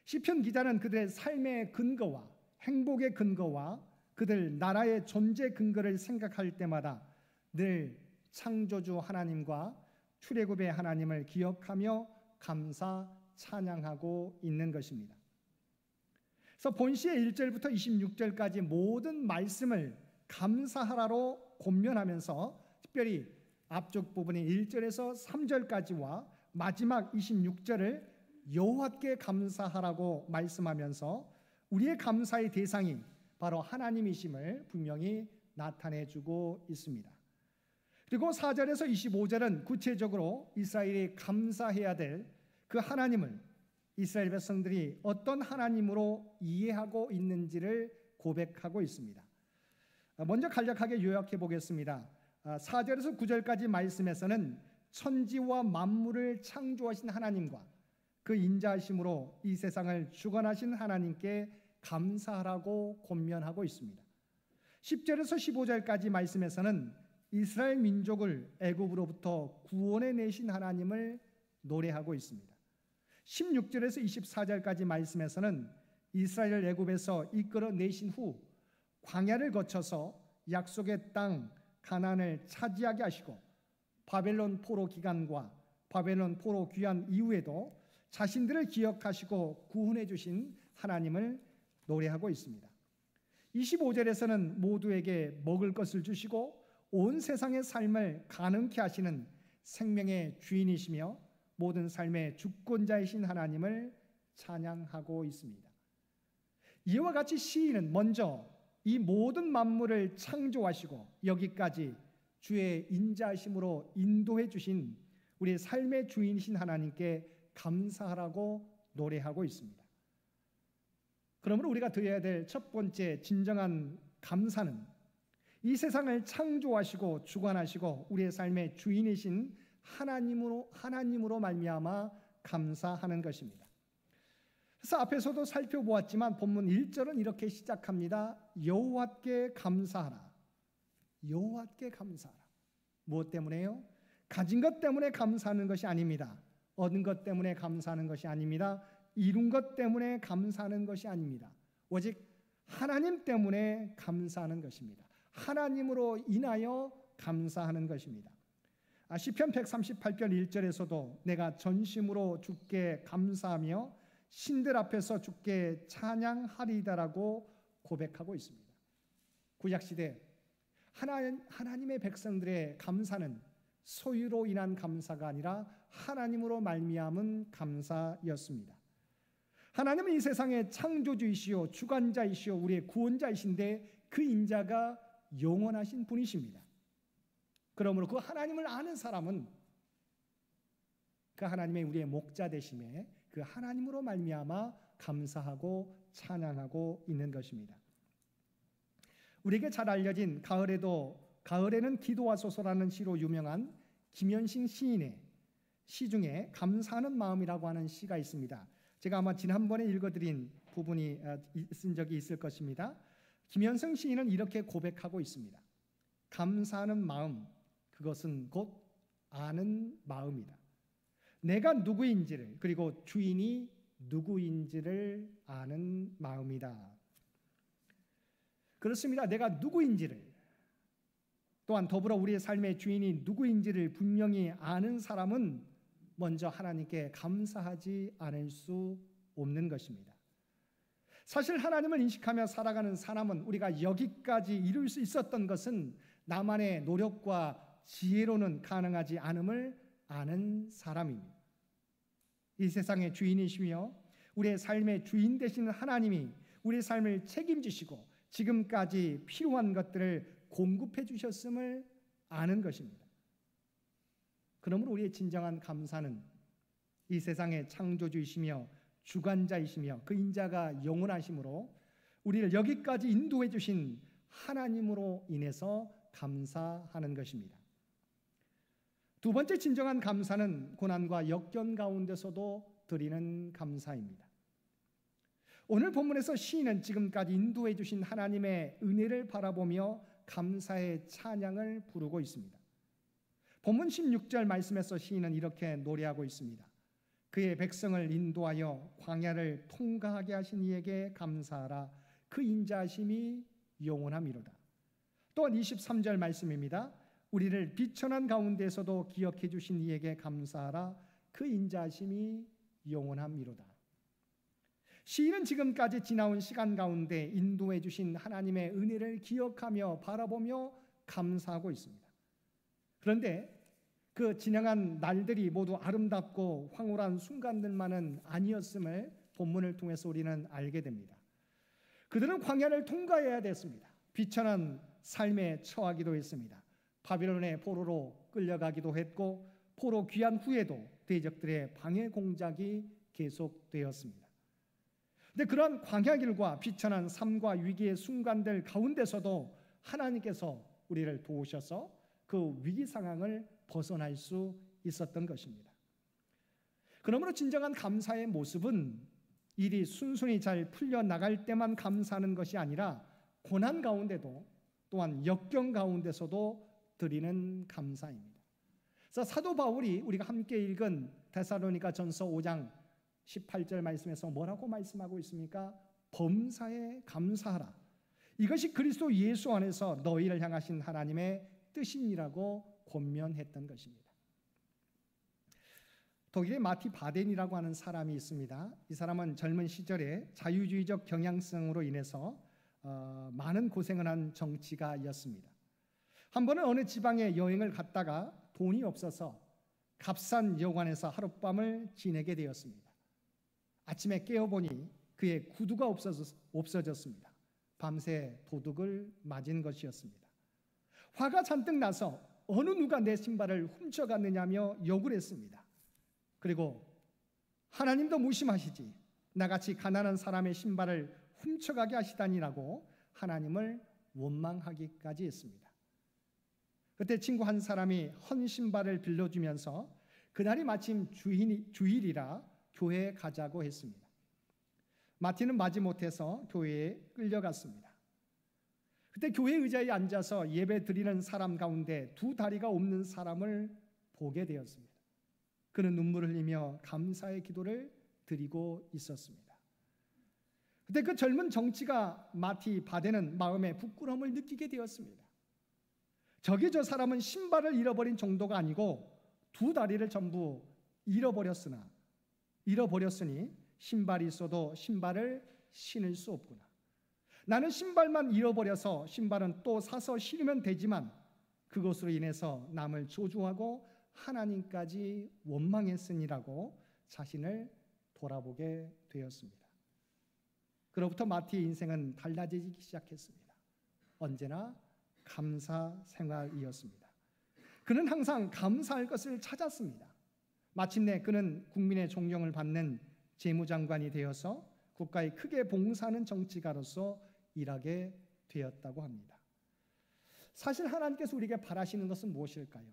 시편 기자는 그들의 삶의 근거와 행복의 근거와 그들 나라의 존재 근거를 생각할 때마다 늘 창조주 하나님과 출애굽의 하나님을 기억하며 감사 찬양하고 있는 것입니다. 그래서 본시의 1절부터 26절까지 모든 말씀을 감사하라로 권면하면서 특별히 앞쪽 부분인 1절에서 3절까지와 마지막 26절을 여호와께 감사하라고 말씀하면서 우리의 감사의 대상이 바로 하나님이심을 분명히 나타내주고 있습니다. 그리고 4절에서 25절은 구체적으로 이스라엘이 감사해야 될 그 하나님을 이스라엘 백성들이 어떤 하나님으로 이해하고 있는지를 고백하고 있습니다. 먼저 간략하게 요약해 보겠습니다. 4절에서 9절까지 말씀에서는 천지와 만물을 창조하신 하나님과 그 인자하심으로 이 세상을 주관하신 하나님께 감사하라고 권면하고 있습니다. 10절에서 15절까지 말씀에서는 이스라엘 민족을 애굽으로부터 구원해 내신 하나님을 노래하고 있습니다. 16절에서 24절까지 말씀에서는 이스라엘을 애굽에서 이끌어 내신 후 광야를 거쳐서 약속의 땅 가나안을 차지하게 하시고 바벨론 포로 기간과 바벨론 포로 귀환 이후에도 자신들을 기억하시고 구원해 주신 하나님을 노래하고 있습니다. 25절에서는 모두에게 먹을 것을 주시고 온 세상의 삶을 가능케 하시는 생명의 주인이시며 모든 삶의 주권자이신 하나님을 찬양하고 있습니다. 이와 같이 시인은 먼저 이 모든 만물을 창조하시고 여기까지 주의 인자하심으로 인도해 주신 우리의 삶의 주인이신 하나님께 감사하라고 노래하고 있습니다. 그러므로 우리가 드려야 될 첫 번째 진정한 감사는 이 세상을 창조하시고 주관하시고 우리의 삶의 주인이신 하나님으로 말미암아 감사하는 것입니다. 그래서 앞에서도 살펴보았지만 본문 1절은 이렇게 시작합니다. 여호와께 감사하라. 여호와께 감사하라. 무엇 때문에요? 가진 것 때문에 감사하는 것이 아닙니다. 얻은 것 때문에 감사하는 것이 아닙니다. 이룬 것 때문에 감사하는 것이 아닙니다. 오직 하나님 때문에 감사하는 것입니다. 하나님으로 인하여 감사하는 것입니다. 시편 138편 1절에서도 내가 전심으로 주께 감사하며 신들 앞에서 주께 찬양하리이다라고 고백하고 있습니다. 구약시대 하나님의 백성들의 감사는 소유로 인한 감사가 아니라 하나님으로 말미암은 감사였습니다. 하나님은 이 세상의 창조주이시오 주관자이시오 우리의 구원자이신데 그 인자가 영원하신 분이십니다. 그러므로 그 하나님을 아는 사람은 그 하나님의 우리의 목자 되심에 그 하나님으로 말미암아 감사하고 찬양하고 있는 것입니다. 우리에게 잘 알려진 가을에는 기도하소서라는 시로 유명한 김현신 시인의 시 중에 감사하는 마음이라고 하는 시가 있습니다. 제가 아마 지난번에 읽어드린 부분이 쓴 적이 있을 것입니다. 김현성 시인은 이렇게 고백하고 있습니다. 감사하는 마음, 그것은 곧 아는 마음이다. 내가 누구인지를 그리고 주인이 누구인지를 아는 마음이다. 그렇습니다. 내가 누구인지를 또한 더불어 우리의 삶의 주인이 누구인지를 분명히 아는 사람은 먼저 하나님께 감사하지 않을 수 없는 것입니다. 사실 하나님을 인식하며 살아가는 사람은 우리가 여기까지 이룰 수 있었던 것은 나만의 노력과 지혜로는 가능하지 않음을 아는 사람입니다. 이 세상의 주인이시며 우리의 삶의 주인 되시는 하나님이 우리의 삶을 책임지시고 지금까지 필요한 것들을 공급해 주셨음을 아는 것입니다. 그러므로 우리의 진정한 감사는 이 세상의 창조주이시며 주관자이시며 그 인자가 영원하심으로 우리를 여기까지 인도해 주신 하나님으로 인해서 감사하는 것입니다. 두 번째 진정한 감사는 고난과 역경 가운데서도 드리는 감사입니다. 오늘 본문에서 시인은 지금까지 인도해 주신 하나님의 은혜를 바라보며 감사의 찬양을 부르고 있습니다. 본문 16절 말씀에서 시인은 이렇게 노래하고 있습니다. 그의 백성을 인도하여 광야를 통과하게 하신 이에게 감사하라. 그 인자하심이 영원함이로다. 또한 23절 말씀입니다. 우리를 비천한 가운데서도 기억해 주신 이에게 감사하라. 그 인자하심이 영원함이로다. 시인은 지금까지 지나온 시간 가운데 인도해 주신 하나님의 은혜를 기억하며 바라보며 감사하고 있습니다. 그런데 그 지나간 날들이 모두 아름답고 황홀한 순간들만은 아니었음을 본문을 통해서 우리는 알게 됩니다. 그들은 광야를 통과해야 됐습니다. 비천한 삶에 처하기도 했습니다. 바빌론의 포로로 끌려가기도 했고 포로 귀환 후에도 대적들의 방해 공작이 계속되었습니다. 그런데 그러한 광야길과 비천한 삶과 위기의 순간들 가운데서도 하나님께서 우리를 도우셔서 그 위기 상황을 벗어날 수 있었던 것입니다. 그러므로 진정한 감사의 모습은 일이 순순히 잘 풀려나갈 때만 감사하는 것이 아니라 고난 가운데도 또한 역경 가운데서도 드리는 감사입니다. 그래서 사도 바울이 우리가 함께 읽은 데살로니가 전서 5장 18절 말씀에서 뭐라고 말씀하고 있습니까? 범사에 감사하라. 이것이 그리스도 예수 안에서 너희를 향하신 하나님의 뜻이니라고 권면했던 것입니다. 독일의 마티 바덴이라고 하는 사람이 있습니다. 이 사람은 젊은 시절에 자유주의적 경향성으로 인해서 많은 고생을 한 정치가였습니다. 한 번은 어느 지방에 여행을 갔다가 돈이 없어서 값싼 여관에서 하룻밤을 지내게 되었습니다. 아침에 깨어보니 그의 구두가 없어졌습니다. 밤새 도둑을 맞은 것이었습니다. 화가 잔뜩 나서 어느 누가 내 신발을 훔쳐갔느냐며 욕을 했습니다. 그리고 하나님도 무심하시지 나같이 가난한 사람의 신발을 훔쳐가게 하시다니라고 하나님을 원망하기까지 했습니다. 그때 친구 한 사람이 헌 신발을 빌려주면서 그날이 마침 주일이라 교회에 가자고 했습니다. 마티는 마지못해서 교회에 끌려갔습니다. 그때 교회 의자에 앉아서 예배 드리는 사람 가운데 두 다리가 없는 사람을 보게 되었습니다. 그는 눈물을 흘리며 감사의 기도를 드리고 있었습니다. 그때 그 젊은 정치가 마티 바데는 마음에 부끄러움을 느끼게 되었습니다. 저 사람은 신발을 잃어버린 정도가 아니고 두 다리를 전부 잃어버렸으니 신발이 있어도 신발을 신을 수 없구나. 나는 신발만 잃어버려서 신발은 또 사서 신으면 되지만 그것으로 인해서 남을 조종하고 하나님까지 원망했으니라고 자신을 돌아보게 되었습니다. 그로부터 마티의 인생은 달라지기 시작했습니다. 언제나 감사 생활이었습니다. 그는 항상 감사할 것을 찾았습니다. 마침내 그는 국민의 존경을 받는 재무장관이 되어서 국가에 크게 봉사하는 정치가로서 일하게 되었다고 합니다. 사실 하나님께서 우리에게 바라시는 것은 무엇일까요?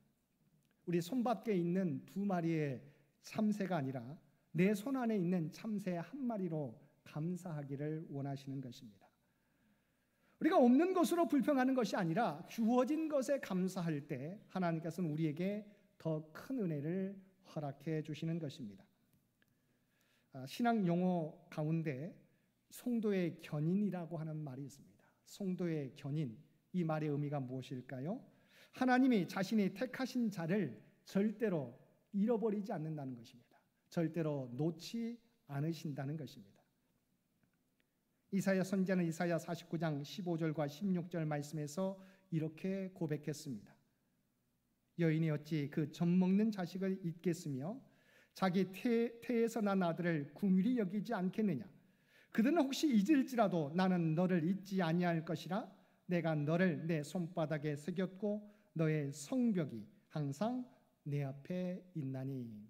우리 손밖에 있는 두 마리의 참새가 아니라 내 손 안에 있는 참새 한 마리로 감사하기를 원하시는 것입니다. 우리가 없는 것으로 불평하는 것이 아니라 주어진 것에 감사할 때 하나님께서는 우리에게 더 큰 은혜를 허락해 주시는 것입니다. 신앙 용어 가운데 송도의 견인이라고 하는 말이 있습니다. 송도의 견인, 이 말의 의미가 무엇일까요? 하나님이 자신이 택하신 자를 절대로 잃어버리지 않는다는 것입니다. 절대로 놓지 않으신다는 것입니다. 이사야 선지자는 이사야 49장 15절과 16절 말씀에서 이렇게 고백했습니다. 여인이 어찌 그 젖먹는 자식을 잊겠으며 자기 태에서 난 아들을 긍휼히 여기지 않겠느냐. 그들은 혹시 잊을지라도 나는 너를 잊지 아니할 것이라. 내가 너를 내 손바닥에 새겼고 너의 성벽이 항상 내 앞에 있나니.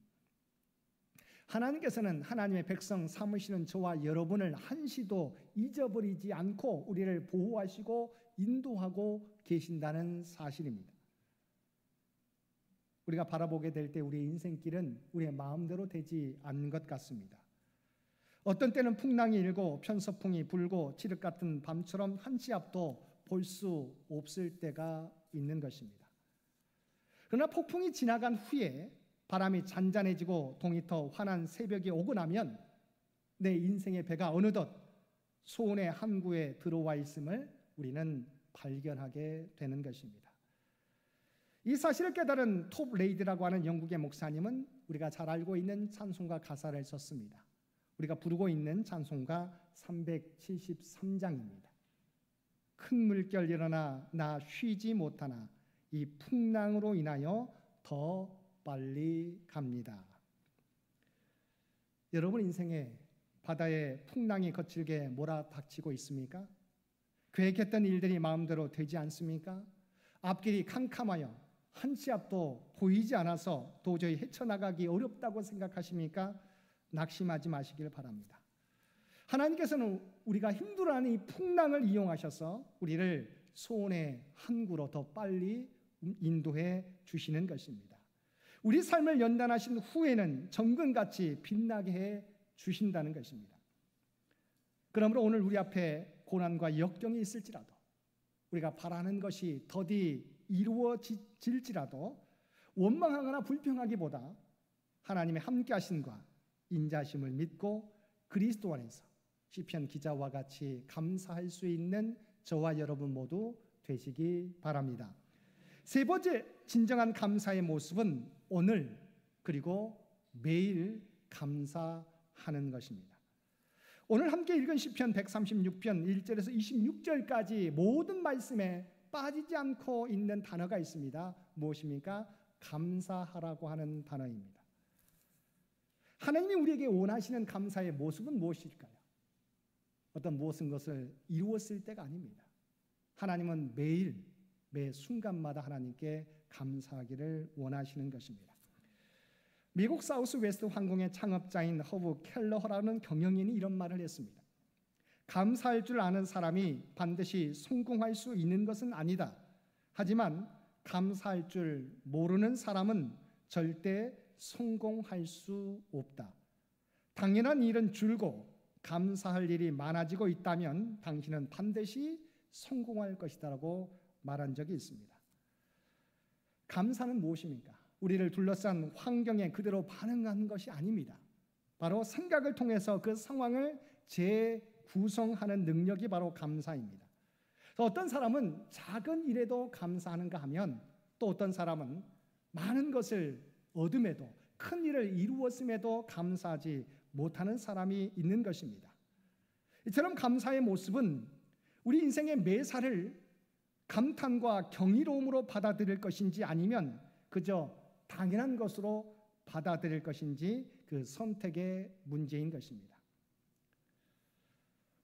하나님께서는 하나님의 백성 삼으시는 저와 여러분을 한시도 잊어버리지 않고 우리를 보호하시고 인도하고 계신다는 사실입니다. 우리가 바라보게 될 때 우리의 인생길은 우리의 마음대로 되지 않는 것 같습니다. 어떤 때는 풍랑이 일고 편서풍이 불고 칠흑 같은 밤처럼 한치 앞도 볼 수 없을 때가 있는 것입니다. 그러나 폭풍이 지나간 후에 바람이 잔잔해지고 동이 터 환한 새벽이 오고 나면 내 인생의 배가 어느덧 소원의 항구에 들어와 있음을 우리는 발견하게 되는 것입니다. 이 사실을 깨달은 톱 레이드라고 하는 영국의 목사님은 우리가 잘 알고 있는 찬송가 가사를 썼습니다. 우리가 부르고 있는 찬송가 373장입니다. 큰 물결 일어나 나 쉬지 못하나 이 풍랑으로 인하여 더 빨리 갑니다. 여러분 인생에 바다에 풍랑이 거칠게 몰아닥치고 있습니까? 계획했던 일들이 마음대로 되지 않습니까? 앞길이 캄캄하여 한치 앞도 보이지 않아서 도저히 헤쳐나가기 어렵다고 생각하십니까? 낙심하지 마시길 바랍니다. 하나님께서는 우리가 힘들어하는 이 풍랑을 이용하셔서 우리를 소원의 항구로 더 빨리 인도해 주시는 것입니다. 우리 삶을 연단하신 후에는 정금같이 빛나게 해 주신다는 것입니다. 그러므로 오늘 우리 앞에 고난과 역경이 있을지라도 우리가 바라는 것이 더디 이루어질지라도 원망하거나 불평하기보다 하나님의 함께하심과 인자심을 믿고 그리스도 안에서 시편 기자와 같이 감사할 수 있는 저와 여러분 모두 되시기 바랍니다. 세 번째 진정한 감사의 모습은 오늘 그리고 매일 감사하는 것입니다. 오늘 함께 읽은 시편 136편 1절에서 26절까지 모든 말씀에 빠지지 않고 있는 단어가 있습니다. 무엇입니까? 감사하라고 하는 단어입니다. 하나님이 우리에게 원하시는 감사의 모습은 무엇일까요? 어떤 무엇인 것을 이루었을 때가 아닙니다. 하나님은 매일 매 순간마다 하나님께 감사하기를 원하시는 것입니다. 미국 사우스 웨스트 항공의 창업자인 허브 켈러허라는 경영인이 이런 말을 했습니다. 감사할 줄 아는 사람이 반드시 성공할 수 있는 것은 아니다. 하지만 감사할 줄 모르는 사람은 절대 성공할 수 없다. 당연한 일은 줄고 감사할 일이 많아지고 있다면 당신은 반드시 성공할 것이다라고 말한 적이 있습니다. 감사는 무엇입니까? 우리를 둘러싼 환경에 그대로 반응하는 것이 아닙니다. 바로 생각을 통해서 그 상황을 재구성하는 능력이 바로 감사입니다. 어떤 사람은 작은 일에도 감사하는가 하면 또 어떤 사람은 많은 것을 얻음에도 큰 일을 이루었음에도 감사하지 못하는 사람이 있는 것입니다. 이처럼 감사의 모습은 우리 인생의 매사를 감탄과 경이로움으로 받아들일 것인지 아니면 그저 당연한 것으로 받아들일 것인지 그 선택의 문제인 것입니다.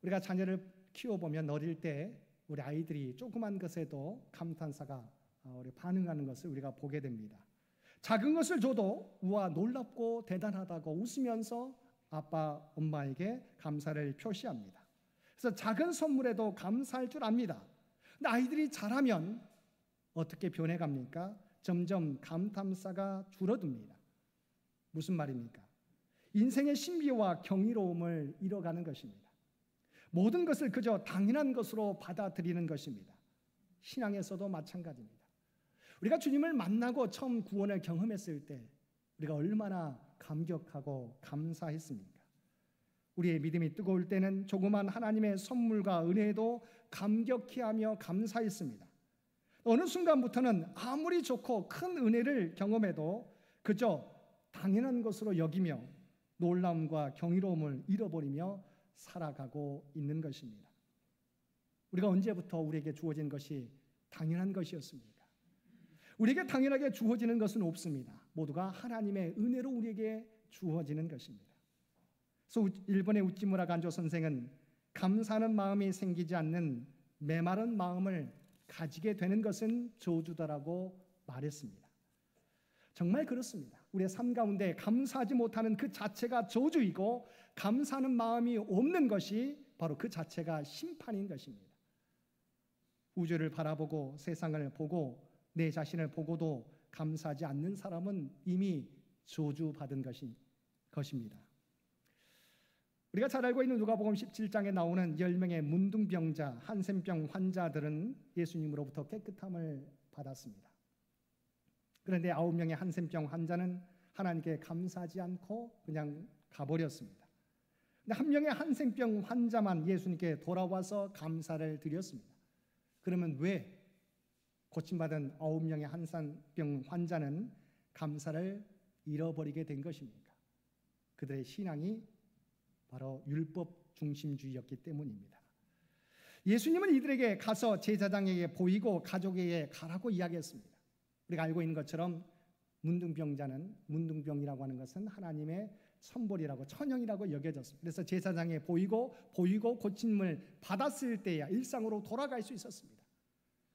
우리가 자녀를 키워보면 어릴 때 우리 아이들이 조그만 것에도 감탄사가 우리 반응하는 것을 우리가 보게 됩니다. 작은 것을 줘도 우와 놀랍고 대단하다고 웃으면서 아빠, 엄마에게 감사를 표시합니다. 그래서 작은 선물에도 감사할 줄 압니다. 근데 아이들이 자라면 어떻게 변해갑니까? 점점 감탄사가 줄어듭니다. 무슨 말입니까? 인생의 신비와 경이로움을 잃어가는 것입니다. 모든 것을 그저 당연한 것으로 받아들이는 것입니다. 신앙에서도 마찬가지입니다. 우리가 주님을 만나고 처음 구원을 경험했을 때 우리가 얼마나 감격하고 감사했습니까? 우리의 믿음이 뜨거울 때는 조그만 하나님의 선물과 은혜에도 감격히 하며 감사했습니다. 어느 순간부터는 아무리 좋고 큰 은혜를 경험해도 그저 당연한 것으로 여기며 놀라움과 경이로움을 잃어버리며 살아가고 있는 것입니다. 우리가 언제부터 우리에게 주어진 것이 당연한 것이었습니까? 우리에게 당연하게 주어지는 것은 없습니다. 모두가 하나님의 은혜로 우리에게 주어지는 것입니다. 그래서 일본의 우찌무라 간조 선생은 감사하는 마음이 생기지 않는 메마른 마음을 가지게 되는 것은 저주다라고 말했습니다. 정말 그렇습니다. 우리의 삶 가운데 감사하지 못하는 그 자체가 저주이고 감사하는 마음이 없는 것이 바로 그 자체가 심판인 것입니다. 우주를 바라보고 세상을 보고 내 자신을 보고도 감사하지 않는 사람은 이미 저주받은 것입니다. 우리가 잘 알고 있는 누가복음 17장에 나오는 10명의 문둥병자, 한센병 환자들은 예수님으로부터 깨끗함을 받았습니다. 그런데 9명의 한센병 환자는 하나님께 감사하지 않고 그냥 가버렸습니다. 근데 1명의 한센병 환자만 예수님께 돌아와서 감사를 드렸습니다. 그러면 왜 고침받은 9명의 한센병 환자는 감사를 잃어버리게 된 것입니까? 그들의 신앙이 바로 율법 중심주의였기 때문입니다. 예수님은 이들에게 가서 제사장에게 보이고 가족에게 가라고 이야기했습니다. 우리가 알고 있는 것처럼 문둥병이라고 하는 것은 하나님의 선벌이라고 천형이라고 여겨졌습니다. 그래서 제사장에 보이고 고침을 받았을 때야 일상으로 돌아갈 수 있었습니다.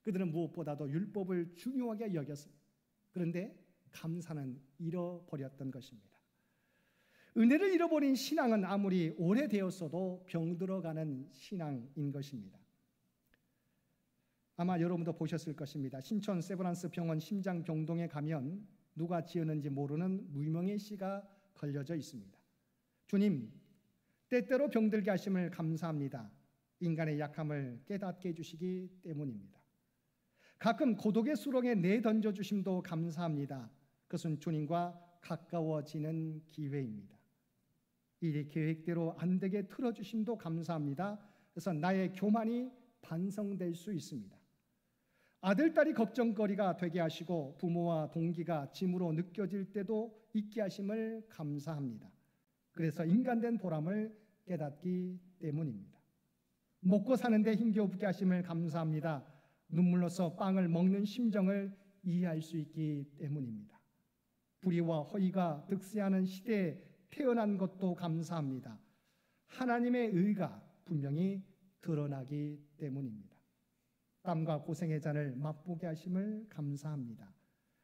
그들은 무엇보다도 율법을 중요하게 여겼습니다. 그런데 감사는 잃어버렸던 것입니다. 은혜를 잃어버린 신앙은 아무리 오래되었어도 병들어가는 신앙인 것입니다. 아마 여러분도 보셨을 것입니다. 신촌 세브란스 병원 심장병동에 가면 누가 지었는지 모르는 무명의 시가 걸려져 있습니다. 주님, 때때로 병들게 하심을 감사합니다. 인간의 약함을 깨닫게 해주시기 때문입니다. 가끔 고독의 수렁에 내던져 주심도 감사합니다. 그것은 주님과 가까워지는 기회입니다. 이 계획대로 안 되게 틀어주심도 감사합니다. 그래서 나의 교만이 반성될 수 있습니다. 아들, 딸이 걱정거리가 되게 하시고 부모와 동기가 짐으로 느껴질 때도 있게 하심을 감사합니다. 그래서 인간된 보람을 깨닫기 때문입니다. 먹고 사는데 힘겨우게 하심을 감사합니다. 눈물로써 빵을 먹는 심정을 이해할 수 있기 때문입니다. 불의와 허위가 득세하는 시대에 태어난 것도 감사합니다. 하나님의 의가 분명히 드러나기 때문입니다. 땀과 고생의 잔을 맛보게 하심을 감사합니다.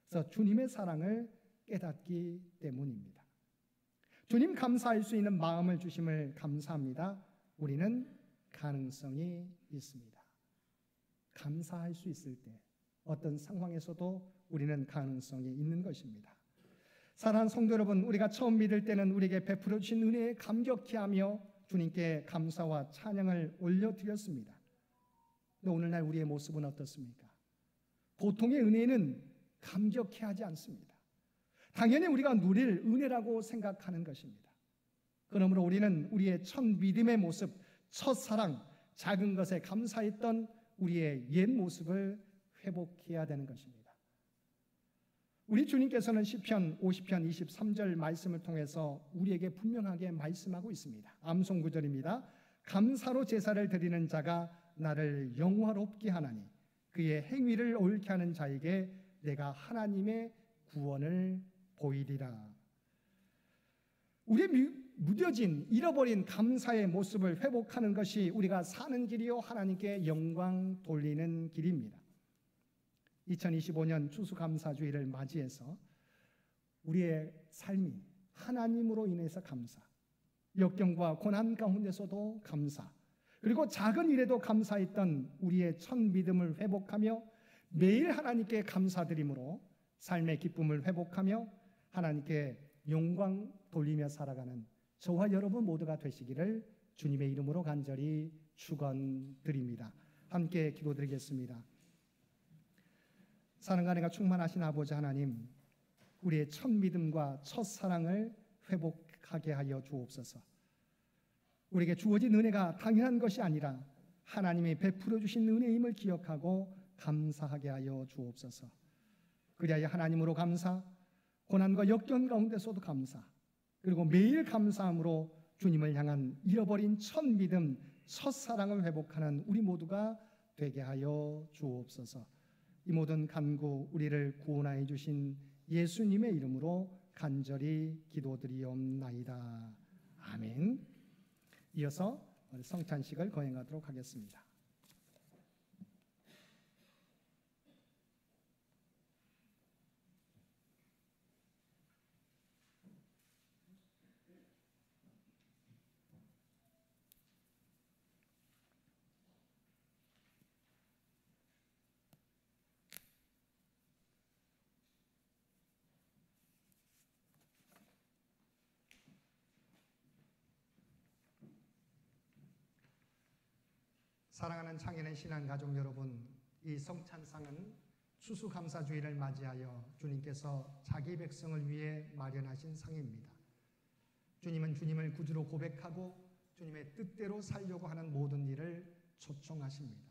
그래서 주님의 사랑을 깨닫기 때문입니다. 주님 감사할 수 있는 마음을 주심을 감사합니다. 우리는 가능성이 있습니다. 감사할 수 있을 때 어떤 상황에서도 우리는 가능성이 있는 것입니다. 사랑하는 성도 여러분, 우리가 처음 믿을 때는 우리에게 베풀어 주신 은혜에 감격히 하며 주님께 감사와 찬양을 올려드렸습니다. 근데 오늘날 우리의 모습은 어떻습니까? 보통의 은혜는 감격해 하지 않습니다. 당연히 우리가 누릴 은혜라고 생각하는 것입니다. 그러므로 우리는 우리의 첫 믿음의 모습, 첫 사랑, 작은 것에 감사했던 우리의 옛 모습을 회복해야 되는 것입니다. 우리 주님께서는 시편 50편 23절 말씀을 통해서 우리에게 분명하게 말씀하고 있습니다. 암송 구절입니다. 감사로 제사를 드리는 자가 나를 영화롭게 하나니 그의 행위를 옳게 하는 자에게 내가 하나님의 구원을 보이리라. 우리의 무뎌진 잃어버린 감사의 모습을 회복하는 것이 우리가 사는 길이요 하나님께 영광 돌리는 길입니다. 2025년 추수감사주의를 맞이해서 우리의 삶이 하나님으로 인해서 감사, 역경과 고난 가운데서도 감사, 그리고 작은 일에도 감사했던 우리의 첫 믿음을 회복하며 매일 하나님께 감사드림으로 삶의 기쁨을 회복하며 하나님께 영광 돌리며 살아가는 저와 여러분 모두가 되시기를 주님의 이름으로 간절히 축원드립니다. 함께 기도드리겠습니다. 사랑과 은혜가 충만하신 아버지 하나님, 우리의 첫 믿음과 첫 사랑을 회복하게 하여 주옵소서. 우리에게 주어진 은혜가 당연한 것이 아니라 하나님이 베풀어 주신 은혜임을 기억하고 감사하게 하여 주옵소서. 그리하여 하나님으로 감사, 고난과 역경 가운데서도 감사, 그리고 매일 감사함으로 주님을 향한 잃어버린 첫 믿음, 첫 사랑을 회복하는 우리 모두가 되게 하여 주옵소서. 이 모든 간구 우리를 구원하여 주신 예수님의 이름으로 간절히 기도드리옵나이다. 아멘. 이어서 성찬식을 거행하도록 하겠습니다. 사랑하는 창현의 신앙가족 여러분, 이 성찬상은 추수감사주의를 맞이하여 주님께서 자기 백성을 위해 마련하신 상입니다. 주님은 주님을 구주로 고백하고 주님의 뜻대로 살려고 하는 모든 일을 초청하십니다.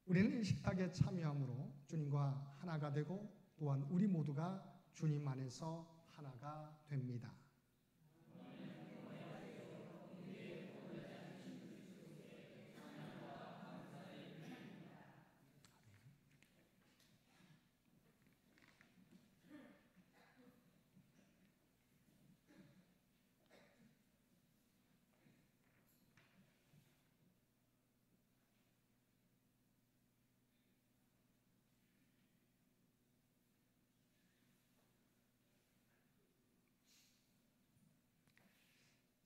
우리는 이 식탁에 참여함으로 주님과 하나가 되고 또한 우리 모두가 주님 안에서 하나가 됩니다.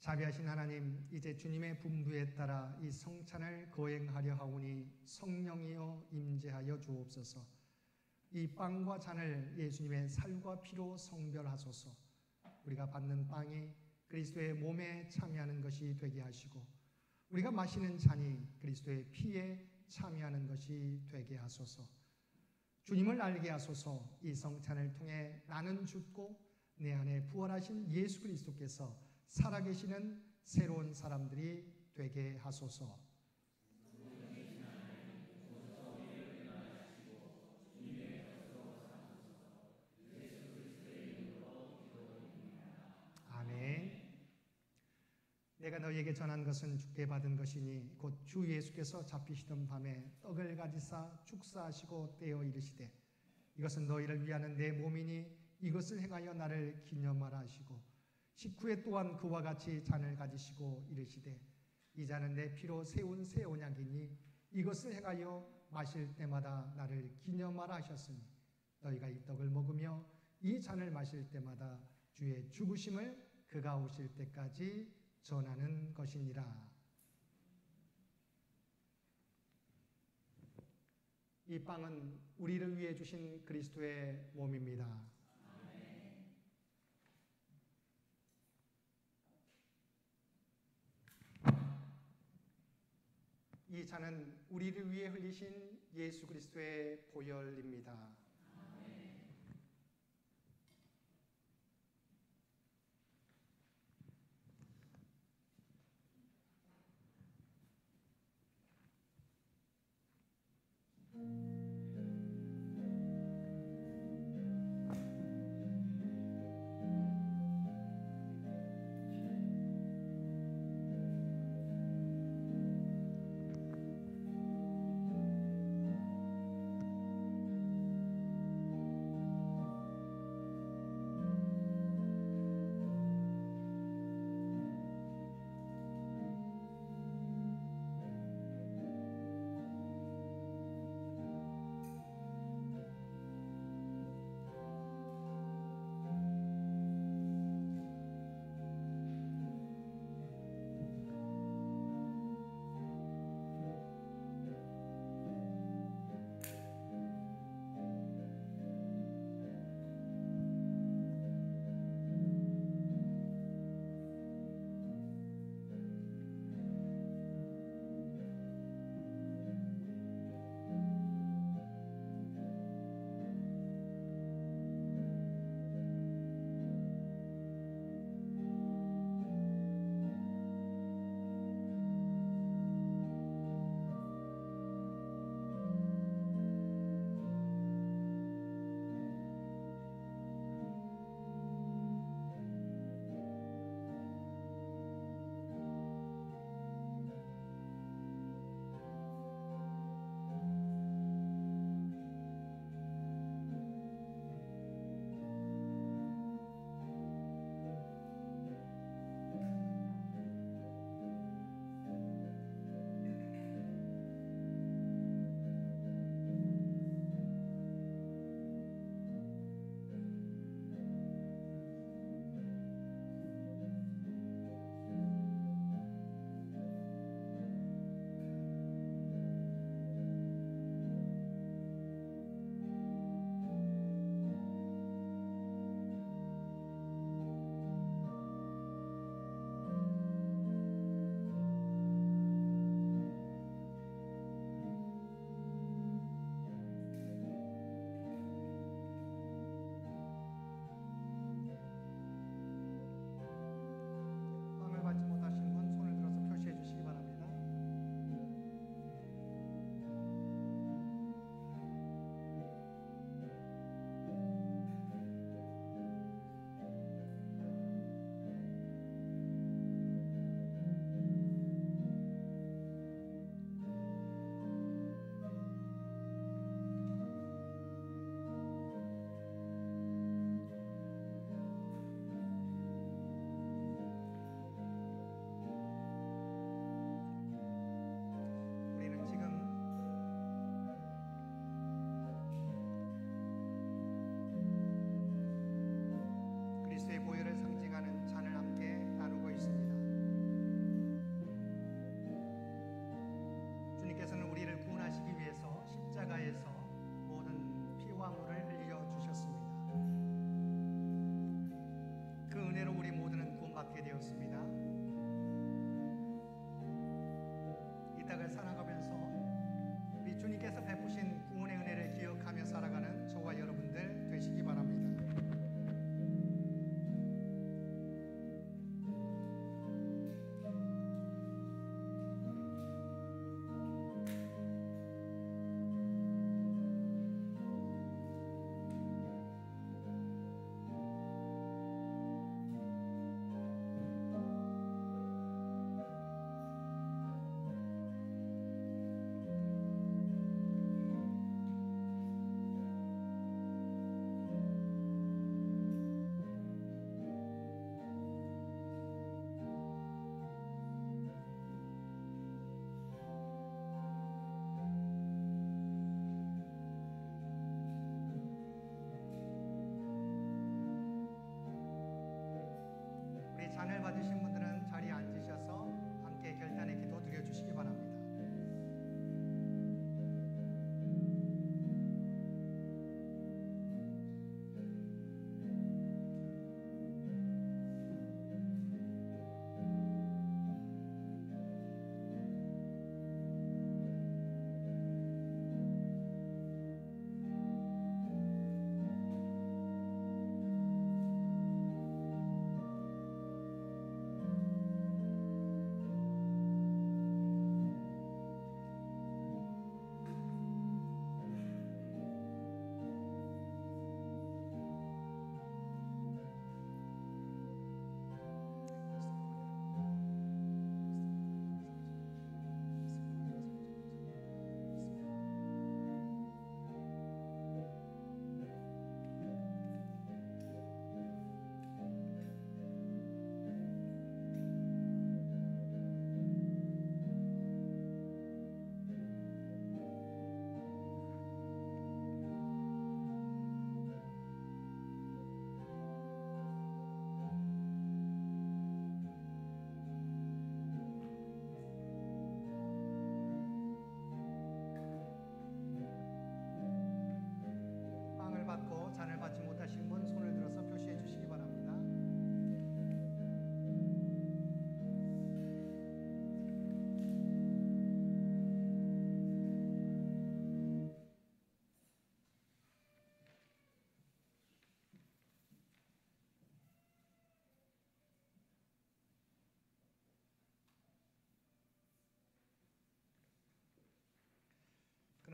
자비하신 하나님, 이제 주님의 분부에 따라 이 성찬을 거행하려 하오니 성령이여 임재하여 주옵소서. 이 빵과 잔을 예수님의 살과 피로 성별하소서. 우리가 받는 빵이 그리스도의 몸에 참여하는 것이 되게 하시고 우리가 마시는 잔이 그리스도의 피에 참여하는 것이 되게 하소서. 주님을 알게 하소서. 이 성찬을 통해 나는 죽고 내 안에 부활하신 예수 그리스도께서 살아계시는 새로운 사람들이 되게 하소서. 아멘. 내가 너희에게 전한 것은 주께 받은 것이니 곧 주 예수께서 잡히시던 밤에 떡을 가지사 축사하시고 떼어 이르시되 이것은 너희를 위하는 내 몸이니 이것을 행하여 나를 기념하라 하시고 식후에 또한 그와 같이 잔을 가지시고 이르시되 이 잔은 내 피로 세운 새 언약이니 이것을 행하여 마실 때마다 나를 기념하라 하셨으니 너희가 이 떡을 먹으며 이 잔을 마실 때마다 주의 죽으심을 그가 오실 때까지 전하는 것이니라. 이 빵은 우리를 위해 주신 그리스도의 몸입니다. 이 잔은 우리를 위해 흘리신 예수 그리스도의 보혈입니다.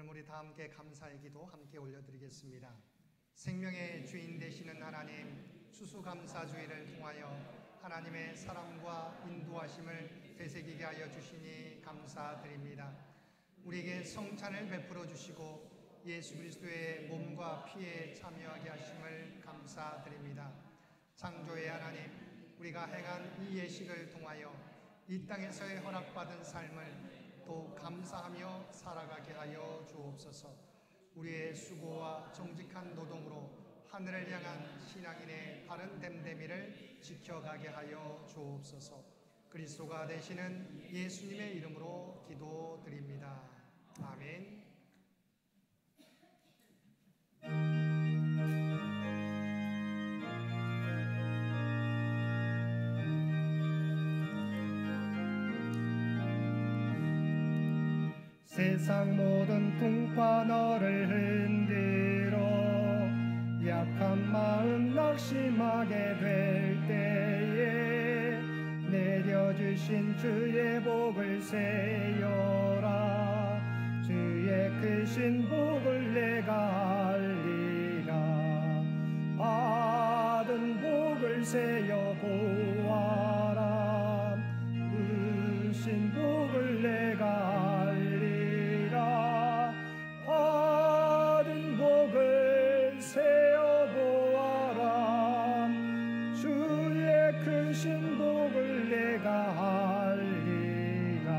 그럼 우리 다 함께 감사의 기도 함께 올려드리겠습니다. 생명의 주인 되시는 하나님, 추수감사주의를 통하여 하나님의 사랑과 인도하심을 되새기게 하여 주시니 감사드립니다. 우리에게 성찬을 베풀어 주시고 예수 그리스도의 몸과 피에 참여하게 하심을 감사드립니다. 창조의 하나님, 우리가 행한 이 예식을 통하여 이 땅에서의 허락받은 삶을 또 감사하며 살아가게 하여 주옵소서. 우리의 수고와 정직한 노동으로 하늘을 향한 신앙인의 바른 됨됨이를 지켜가게 하여 주옵소서. 그리스도가 되시는 예수님의 이름으로 기도드립니다. 아멘. 세상 모든 풍파 너를 흔들어 약한 마음 낙심하게 될 때에 내려주신 주의 복을 세어라. 주의 크신 복을 내가 알리라. 받은 복을 세어 보아라. 크신 복을 내가 알리라. 받은 복을 세어 보아라. 주의 크신 복을 내가 알리라.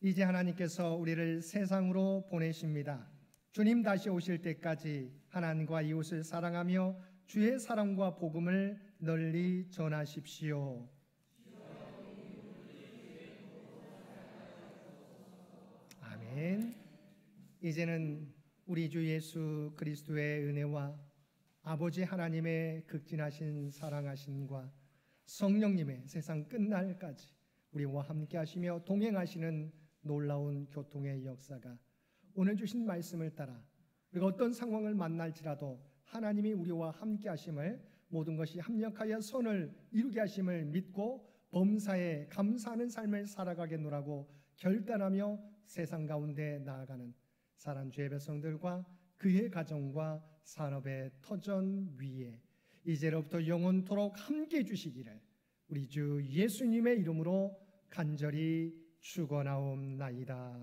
이제 하나님께서 우리를 세상으로 보내십니다. 주님 다시 오실 때까지 하나님과 이웃을 사랑하며 주의 사랑과 복음을 널리 전하십시오. 아멘. 이제는 우리 주 예수 그리스도의 은혜와 아버지 하나님의 극진하신 사랑하심과 성령님의 세상 끝날까지 우리와 함께 하시며 동행하시는 놀라운 교통의 역사가 오늘 주신 말씀을 따라 우리가 어떤 상황을 만날지라도 하나님이 우리와 함께 하심을, 모든 것이 합력하여 선을 이루게 하심을 믿고 범사에 감사하는 삶을 살아가겠노라고 결단하며 세상 가운데 나아가는 사랑 주의 백성들과 그의 가정과 산업의 터전 위에 이제로부터 영원토록 함께 해주시기를 우리 주 예수님의 이름으로 간절히 축원하옵나이다.